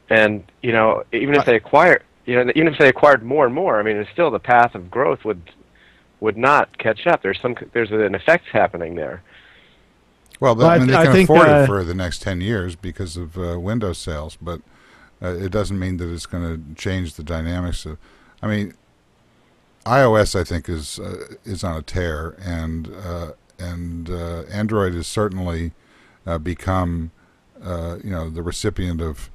And even if they acquired more and more, I mean, it's still the path of growth would not catch up. There's an effect happening there. Well, they can afford it for the next 10 years because of Windows sales, but it doesn't mean that it's going to change the dynamics of. I mean, iOS I think is on a tear, and Android has certainly become the recipient of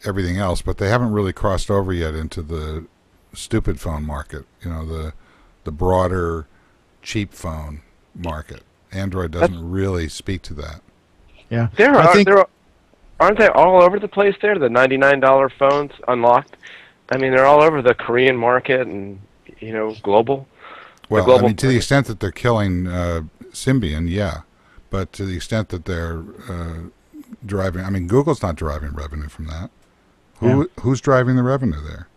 everything else, but they haven't really crossed over yet into the stupid phone market. The broader cheap phone market. Android doesn't really speak to that. Yeah, aren't they all over the place there? The $99 phones unlocked. I mean, they're all over the Korean market and global. Well, I mean, to the extent that they're killing Symbian, yeah, but to the extent that they're driving, I mean, Google's not deriving revenue from that. Who's driving the revenue there?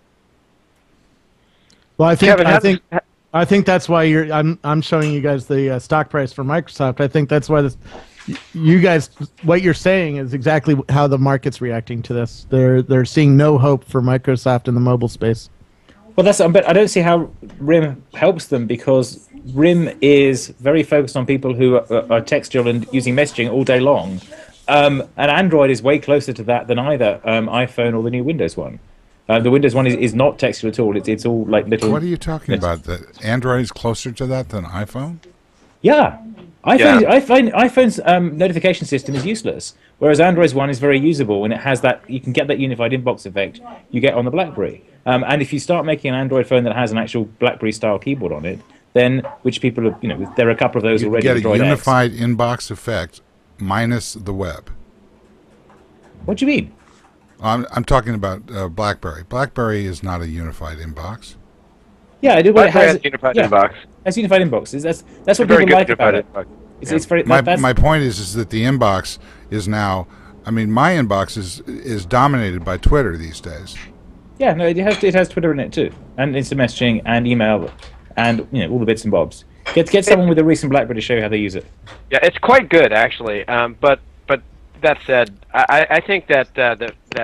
Well, I think that's why I'm showing you guys the stock price for Microsoft. I think that's why you guys, what you're saying is exactly how the market's reacting to this. They're seeing no hope for Microsoft in the mobile space. Well, but I don't see how RIM helps them because RIM is very focused on people who are textual and using messaging all day long. And Android is way closer to that than either iPhone or the new Windows one. The Windows one is not textual at all. It's all like little... What are you talking about? That Android is closer to that than iPhone? Yeah. iPhone's notification system is useless, whereas Android's one is very usable, and it has that, you can get that unified inbox effect you get on the BlackBerry. And if you start making an Android phone that has an actual BlackBerry-style keyboard on it, then, which people have, there are a couple of those already. You get a unified inbox effect minus the web. What do you mean? I'm talking about BlackBerry. BlackBerry is not a unified inbox. Yeah, I do. BlackBerry has unified inbox. Has unified inboxes. That's what people like about it. It's very. My point is that the inbox is now. I mean, my inbox is dominated by Twitter these days. Yeah, no, it has Twitter in it too, and instant messaging and email, and all the bits and bobs. Get someone with a recent BlackBerry to show you how they use it. Yeah, it's quite good actually. But that said, I think that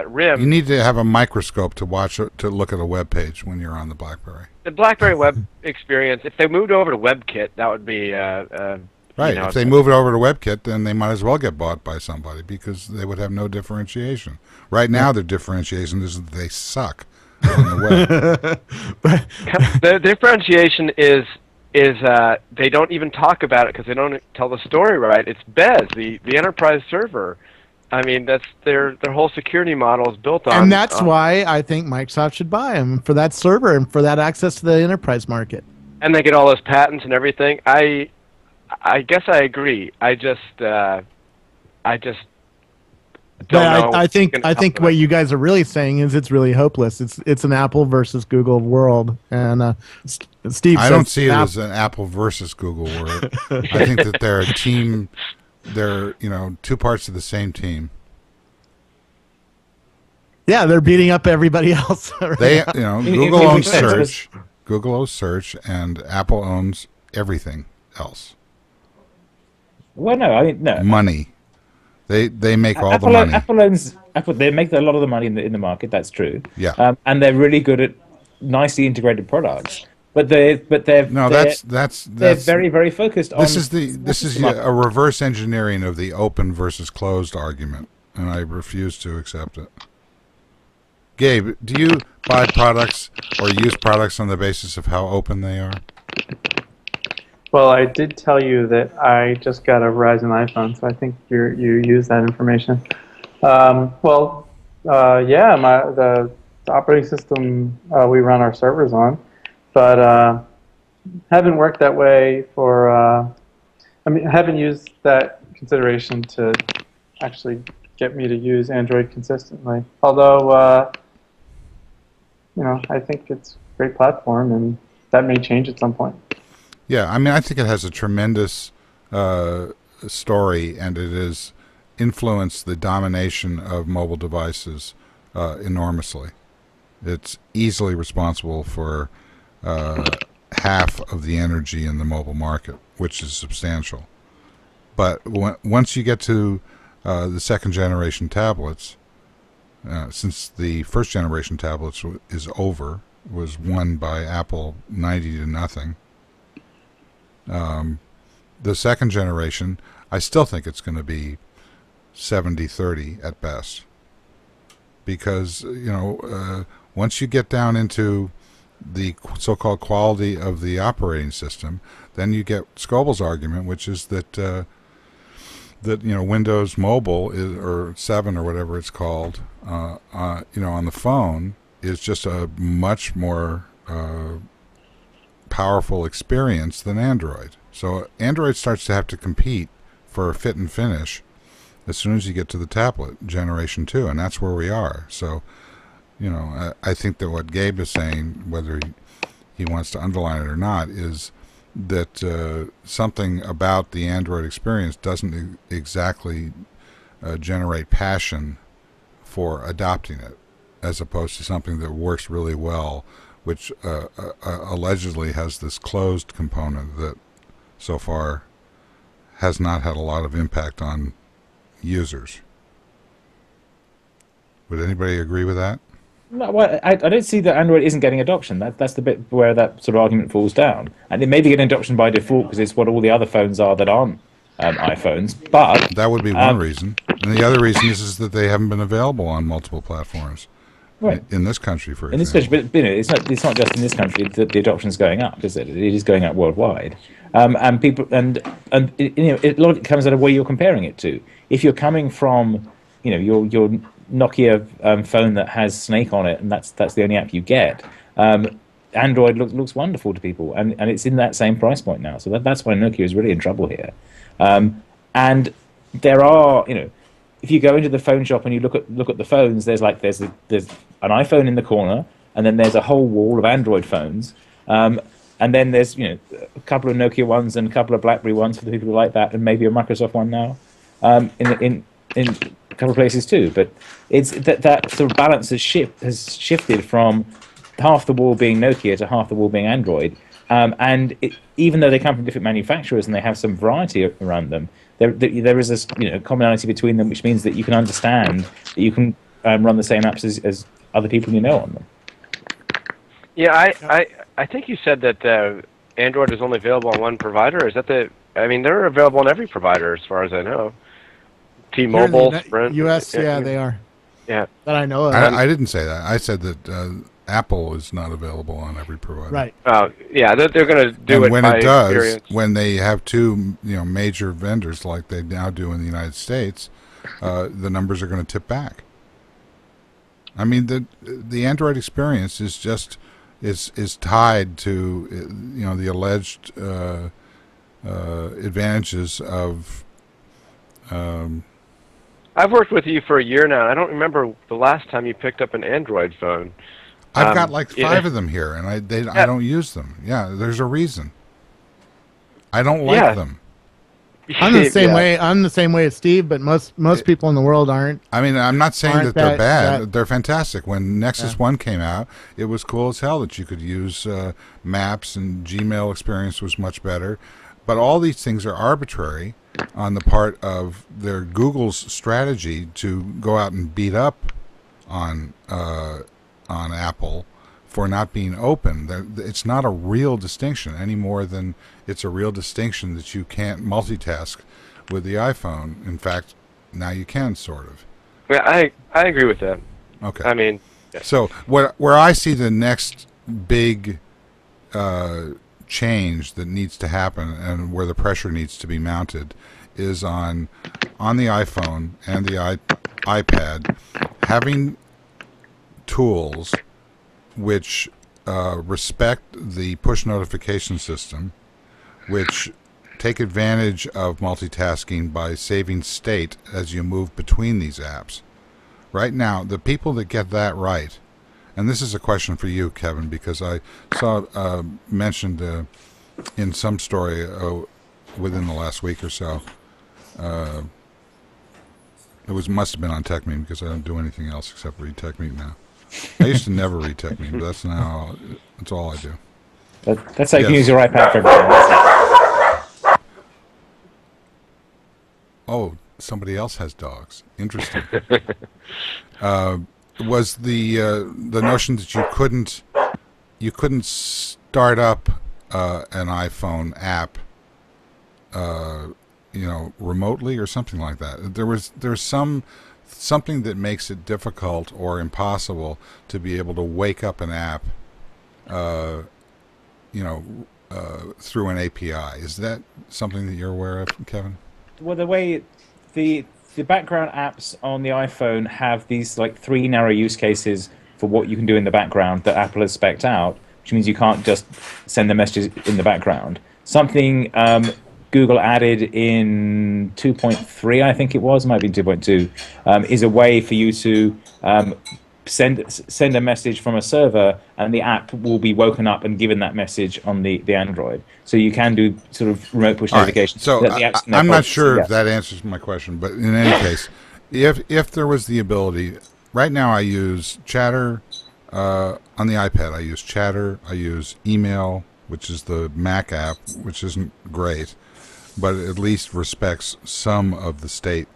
RIM. You need to have a microscope to look at a web page when you're on the BlackBerry. The BlackBerry web experience. If they moved over to WebKit, that would be right. If they move it over to WebKit, then they might as well get bought by somebody because they would have no differentiation. Right now, their differentiation is that they suck on the web. The differentiation is they don't even talk about it because they don't tell the story right. It's Bez, the enterprise server. I mean, that's their whole security model is built on. And that's why I think Microsoft should buy them, for that server and for that access to the enterprise market. And they get all those patents and everything. I guess I agree. I just don't know. I think what you guys are really saying is it's really hopeless. It's an Apple versus Google world, and Steve. I don't see it as an Apple versus Google world. I think that they're a team. They're two parts of the same team. Yeah, they're beating up everybody else. Right? They Google owns search. Google owns search, and Apple owns everything else. Well, no, I mean no money. They make all Apple, the money. Apple owns Apple. They make a lot of the money in the market. That's true. Yeah, and they're really good at nicely integrated products. But they're very, very focused on. This is a reverse engineering of the open versus closed argument, and I refuse to accept it. Gabe, do you buy products or use products on the basis of how open they are? Well, I did tell you that I just got a Verizon iPhone, so I think you use that information. Yeah, the operating system we run our servers on, but haven't worked that way for. Haven't used that consideration to actually get me to use Android consistently. Although, I think it's a great platform, and that may change at some point. Yeah, I think it has a tremendous story, and it has influenced the domination of mobile devices enormously. It's easily responsible for half of the energy in the mobile market, which is substantial. But once you get to the second generation tablets, since the first generation tablets is over, was won by Apple 90-0. The second generation, I still think it's going to be 70-30 at best, because once you get down into the so-called quality of the operating system, then you get Scoble's argument, which is that Windows Mobile or 7 or whatever it's called, on the phone is just a much more powerful experience than Android. So Android starts to have to compete for fit and finish as soon as you get to the tablet generation 2, and that's where we are. So, I think that what Gabe is saying, whether he wants to underline it or not, is that something about the Android experience doesn't exactly generate passion for adopting it, as opposed to something that works really well, which allegedly has this closed component that so far has not had a lot of impact on users. Would anybody agree with that? No, well, I don't see that Android isn't getting adoption. That's the bit where that sort of argument falls down. And it may be getting adoption by default because it's what all the other phones are that aren't iPhones. But That would be one reason. And the other reason is that they haven't been available on multiple platforms. right. In this country, for In this example. country, but it's not just in this country that the adoption is going up, is it? It is going up worldwide, and people and a lot of it comes out of where you're comparing it to. If you're coming from, your Nokia phone that has Snake on it, and that's the only app you get. Android looks wonderful to people, and it's in that same price point now. So that's why Nokia is really in trouble here. And there are, if you go into the phone shop and you look at the phones, there's an iPhone in the corner, and then there's a whole wall of Android phones, and then there's a couple of Nokia ones and a couple of BlackBerry ones for the people who like that, and maybe a Microsoft one now, in a couple of places too. But it's that sort of balance has shifted from half the wall being Nokia to half the wall being Android, and even though they come from different manufacturers and they have some variety around them, there is this commonality between them, which means that you can understand that you can run the same apps as other people on them. Yeah, I think you said that Android is only available on one provider. Is that I mean, they're available on every provider as far as I know. T-Mobile, Sprint. U.S., yeah, they are. Yeah. That I know of. I didn't say that. I said that Apple is not available on every provider. Right. Yeah, they're going to do and it when by it does, experience. when they have two major vendors like they now do in the United States, the numbers are going to tip back. I mean, the Android experience is just is tied to the alleged advantages of. I've worked with you for a year now. I don't remember the last time you picked up an Android phone. I've got like 5 of them here, and I don't use them. Yeah, there's a reason. I don't like them. I'm the same way. I'm the same way as Steve, but most people in the world aren't. I mean, I'm not saying that they're bad. They're fantastic. When Nexus 1 came out, it was cool as hell that you could use maps, and Gmail experience was much better. But all these things are arbitrary on the part of their Google's strategy to go out and beat up on Apple for not being open. It's not a real distinction any more than it's a real distinction that you can't multitask with the iPhone. In fact, now you can, sort of. Yeah, I agree with that. Okay. I mean, so where I see the next big change that needs to happen, and where the pressure needs to be mounted, is on the iPhone and the iPad having tools which respect the push notification system, which take advantage of multitasking by saving state as you move between these apps. Right now, the people that get that right, and this is a question for you, Kevin, because I saw mentioned in some story within the last week or so. It must have been on Techmeme, because I don't do anything else except read Techmeme now. I used to never read Techmeme, but that's all I do. That's how you can use your iPad for everything. Oh, somebody else has dogs. Interesting. Was the notion that you couldn't start up an iPhone app, remotely or something like that? There's something that makes it difficult or impossible to be able to wake up an app, through an API. Is that something that you're aware of, Kevin? Well, the way the background apps on the iPhone have these 3 narrow use cases for what you can do in the background that Apple has spec'd out, which means you can't just send the messages in the background. Something Google added in 2.3, I think it might be 2.2, is a way for you to send a message from a server, and the app will be woken up and given that message on the Android. So you can do sort of remote push notifications. So I'm not sure if that answers my question, but in any case, if there was the ability, right now I use Chatter on the iPad. I use Chatter. I use Email, which is the Mac app, which isn't great, but it at least respects some of the state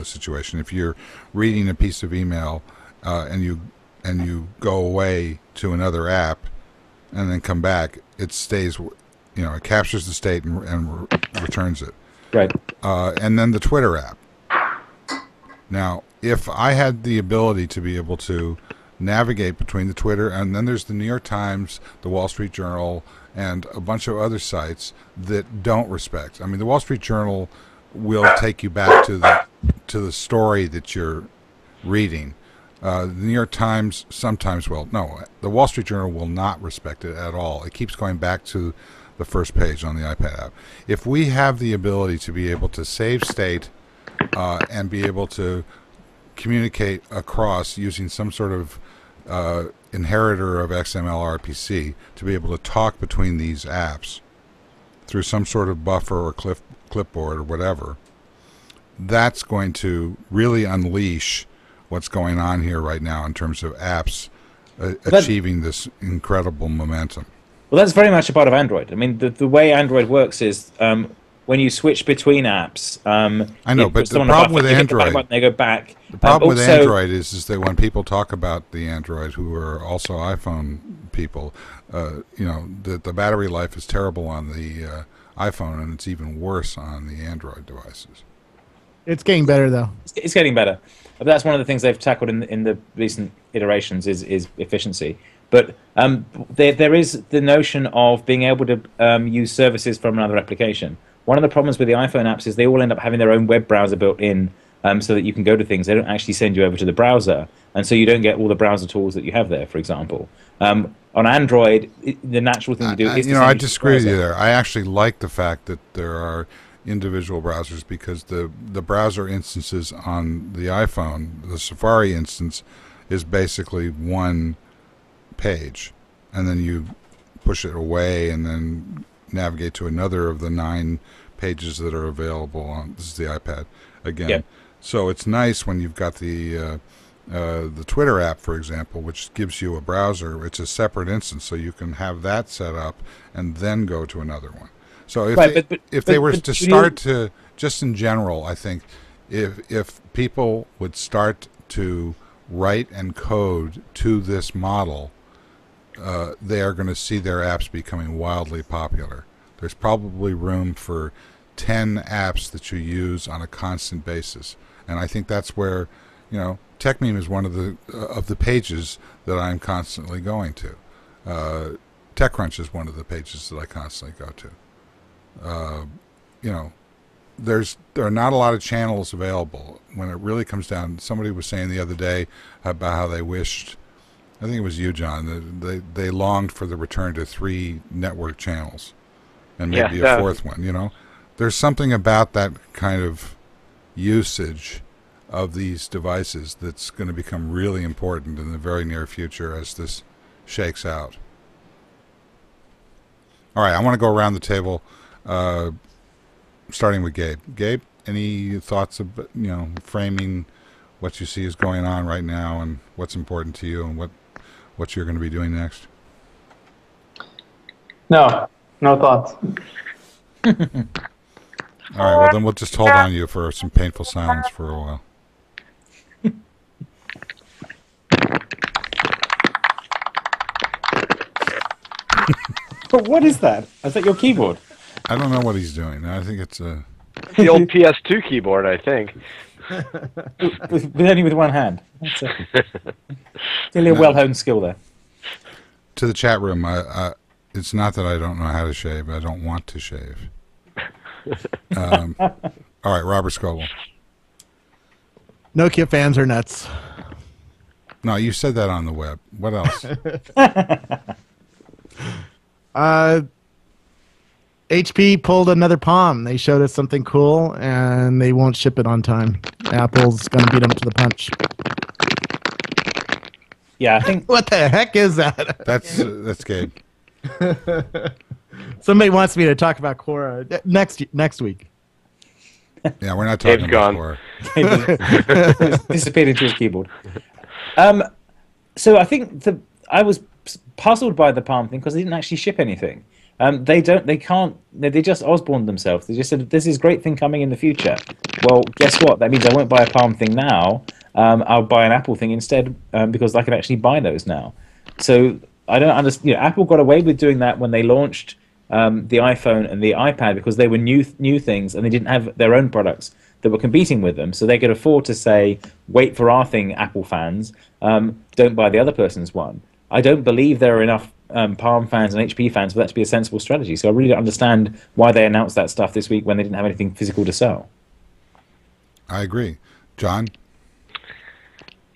situation. If you're reading a piece of email and you and you go away to another app and then come back, it stays, it captures the state and returns it. Right. And then the Twitter app. Now, if I had the ability to be able to navigate between the Twitter, and then there's the New York Times, the Wall Street Journal, and a bunch of other sites that don't respect. I mean, the Wall Street Journal will take you back to the story that you're reading. The New York Times sometimes will. No, the Wall Street Journal will not respect it at all. It keeps going back to the first page on the iPad app. If we have the ability to be able to save state and be able to communicate across using some sort of inheritor of XML RPC to be able to talk between these apps through some sort of buffer or clipboard or whatever, that's going to really unleash what's going on here right now in terms of apps achieving this incredible momentum. Well, that's very much a part of Android. I mean, the way Android works is when you switch between apps. I know, but the problem with Android, they go back. The problem with Android is that when people talk about the Android, who are also iPhone people, the battery life is terrible on the iPhone, and it's even worse on the Android devices. It's getting better, though. It's getting better. But that's one of the things they've tackled in the recent iterations is efficiency. But there is the notion of being able to use services from another application. One of the problems with the iPhone apps is they all end up having their own web browser built in so that you can go to things. They don't actually send you over to the browser, and so you don't get all the browser tools that you have there, for example. On Android, the natural thing to do is I disagree with you there. I actually like the fact that there are individual browsers because the browser instances on the iPhone, the Safari instance, is basically one page, and then you push it away and then navigate to another of the 9 pages that are available on this is the iPad again. Yep. So it's nice when you've got the Twitter app, for example, which gives you a browser. It's a separate instance, so you can have that set up and then go to another one. So if they were to start to, just in general, I think if people would start to write and code to this model, they are going to see their apps becoming wildly popular. There's probably room for 10 apps that you use on a constant basis, and I think that's where, Techmeme is one of the pages that I'm constantly going to. TechCrunch is one of the pages that I constantly go to. There are not a lot of channels available when it really comes down. Somebody was saying the other day about how they wished, I think it was you, John, they longed for the return to 3 network channels and maybe a 4th one. There's something about that kind of usage of these devices that's going to become really important in the very near future as this shakes out. All right, I want to go around the table, starting with Gabe. Gabe, any thoughts of framing what you see is going on right now and what's important to you and what you're going to be doing next? No thoughts. All right, well then we'll just hold on you for some painful silence for a while. What is that? Is that your keyboard? I don't know what he's doing. I think it's the old PS2 keyboard, I think. Only with one hand. That's clearly a well-honed skill there. To the chat room, it's not that I don't know how to shave. I don't want to shave. All right, Robert Scoble. Nokia fans are nuts. No, you said that on the web. What else? HP pulled another Palm. They showed us something cool, and they won't ship it on time. Apple's going to beat them to the punch. Yeah, I think. What the heck is that? That's Gabe. Somebody wants me to talk about Quora next week. Yeah, we're not talking about Quora. Disappeared into his keyboard. So I think I was puzzled by the Palm thing because they didn't actually ship anything. They don't. They can't. They just Osborne themselves. They just said this is a great thing coming in the future. Well, guess what? That means I won't buy a Palm thing now. I'll buy an Apple thing instead because I can actually buy those now. So I don't understand. Apple got away with doing that when they launched the iPhone and the iPad because they were new things and they didn't have their own products that were competing with them. So they could afford to say, "Wait for our thing, Apple fans. Don't buy the other person's one." I don't believe there are enough Palm fans and HP fans for that to be a sensible strategy. So I really don't understand why they announced that stuff this week when they didn't have anything physical to sell. I agree. John?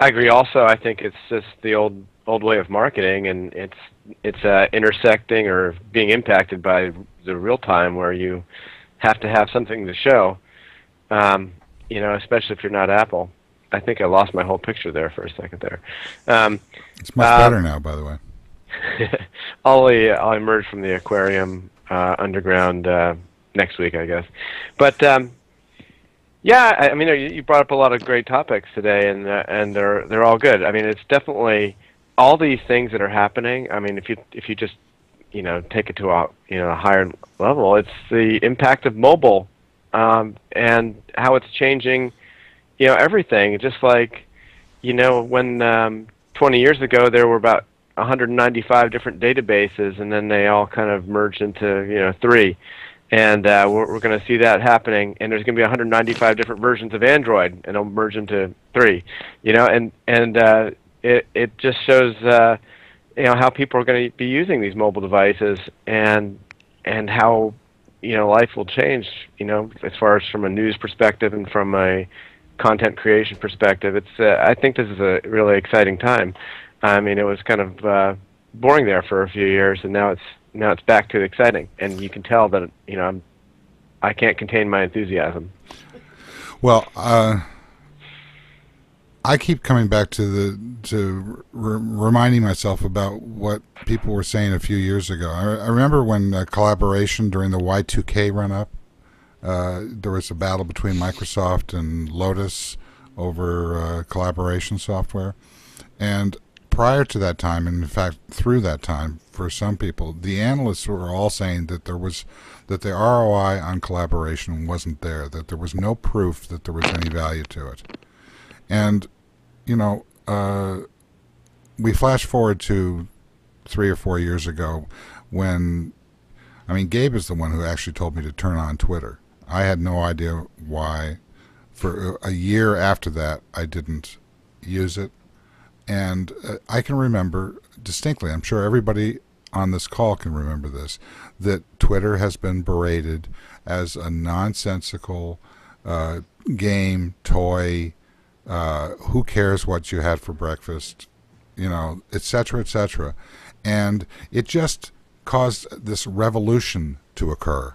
I agree also. I think it's just the old way of marketing, and it's intersecting or being impacted by the real time where you have to have something to show, especially if you're not Apple. I think I lost my whole picture there for a second there. It's much better now, by the way. I'll emerge from the aquarium underground next week, I guess. But yeah, I mean, you brought up a lot of great topics today, and they're all good. I mean, it's definitely all these things that are happening. I mean, if you just take it to a higher level, it's the impact of mobile and how it's changing. Everything. Just like when 20 years ago there were about 195 different databases, and then they all kind of merged into 3. And we're going to see that happening, and there's going to be 195 different versions of Android, and it'll merge into 3. It just shows how people are going to be using these mobile devices, and how life will change. As far as from a news perspective and from a content creation perspective, I think this is a really exciting time. I mean, it was kind of boring there for a few years, and now it's back to exciting, and you can tell that I can't contain my enthusiasm. Well, I keep coming back to reminding myself about what people were saying a few years ago. I remember when collaboration during the Y2K run up. There was a battle between Microsoft and Lotus over collaboration software. And prior to that time, and in fact through that time, for some people, the analysts were all saying that the ROI on collaboration wasn't there, that there was no proof that there was any value to it. And, we flash forward to 3 or 4 years ago when, Gabe is the one who actually told me to turn on Twitter. I had no idea why. For a year after that, I didn't use it. And I can remember distinctly, I'm sure everybody on this call can remember this, that Twitter has been berated as a nonsensical game, toy, who cares what you had for breakfast, et cetera, et cetera. And it just caused this revolution to occur.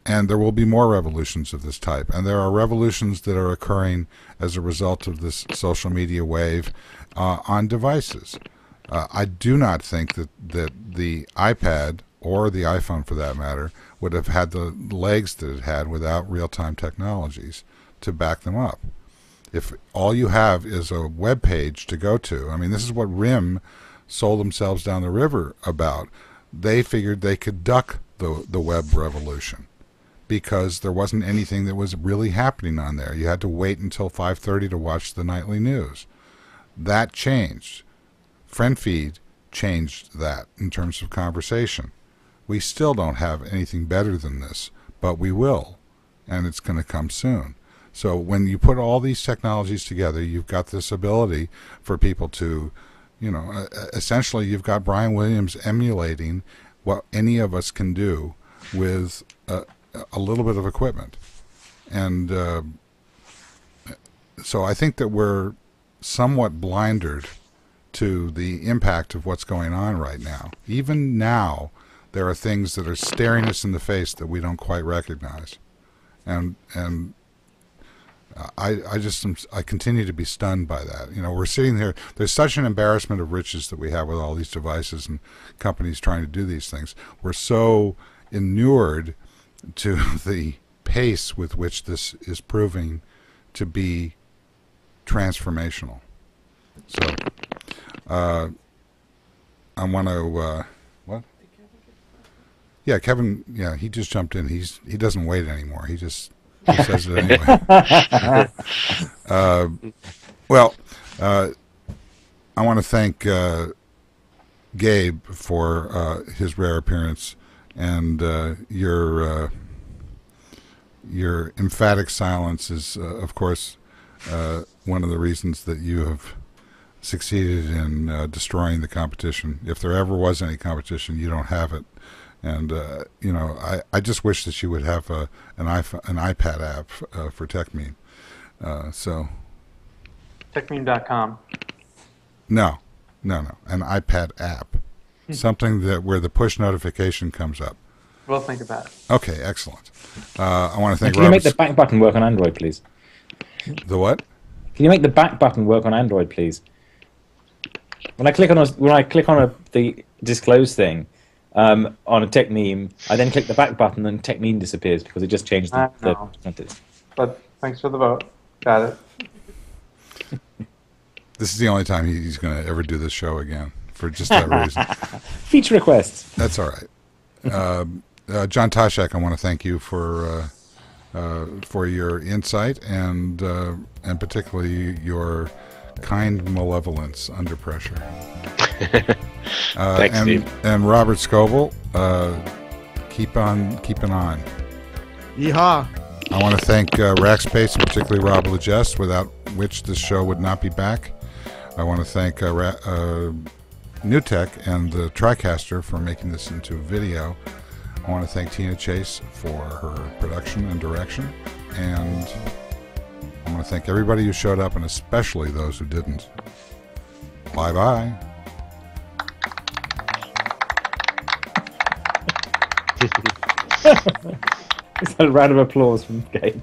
And there will be more revolutions of this type. And there are revolutions that are occurring as a result of this social media wave on devices. I do not think that the iPad, or the iPhone for that matter, would have had the legs that it had without real-time technologies to back them up. If all you have is a web page to go to, this is what RIM sold themselves down the river about. They figured they could duck the web revolution, because there wasn't anything that was really happening on there. You had to wait until 5:30 to watch the nightly news. That changed. FriendFeed changed that in terms of conversation. We still don't have anything better than this, but we will, and it's going to come soon. So when you put all these technologies together, you've got this ability for people to, essentially you've got Brian Williams emulating what any of us can do with a little bit of equipment. And so I think that we're somewhat blinded to the impact of what's going on right now. Even now, there are things that are staring us in the face that we don't quite recognize. And I continue to be stunned by that. We're sitting there. There's such an embarrassment of riches that we have with all these devices and companies trying to do these things. We're so inured to the pace with which this is proving to be transformational. So I want to what? Yeah, Kevin. Yeah, he just jumped in. He doesn't wait anymore. He says it anyway. Well, I want to thank Gabe for his rare appearance and your emphatic silence is, of course, one of the reasons that you have succeeded in destroying the competition. If there ever was any competition, you don't have it. And I just wish that you would have an iPad app for Techmeme. Techmeme.com. No, an iPad app, something where the push notification comes up. We'll think about it. Okay, excellent. I want to thank. Can you make the back button work on Android, please? The what? Can you make the back button work on Android, please? When I click on the disclose thing on a Techmeme, I then click the back button and Techmeme disappears because it just changed the content. But thanks for the vote. Got it. This is the only time he's going to ever do this show again for just that reason. Feature requests. That's all right. John Taschek, I want to thank you for your insight and particularly your kind malevolence under pressure. Thanks, Steve. And Robert Scoble, keeping on. Yeehaw. I want to thank Rackspace and particularly Rob Legest, without which this show would not be back. I want to thank NewTek and the TriCaster for making this into video. I want to thank Tina Chase for her production and direction. And I want to thank everybody who showed up, and especially those who didn't. Bye-bye. Is that a round of applause from Gabe?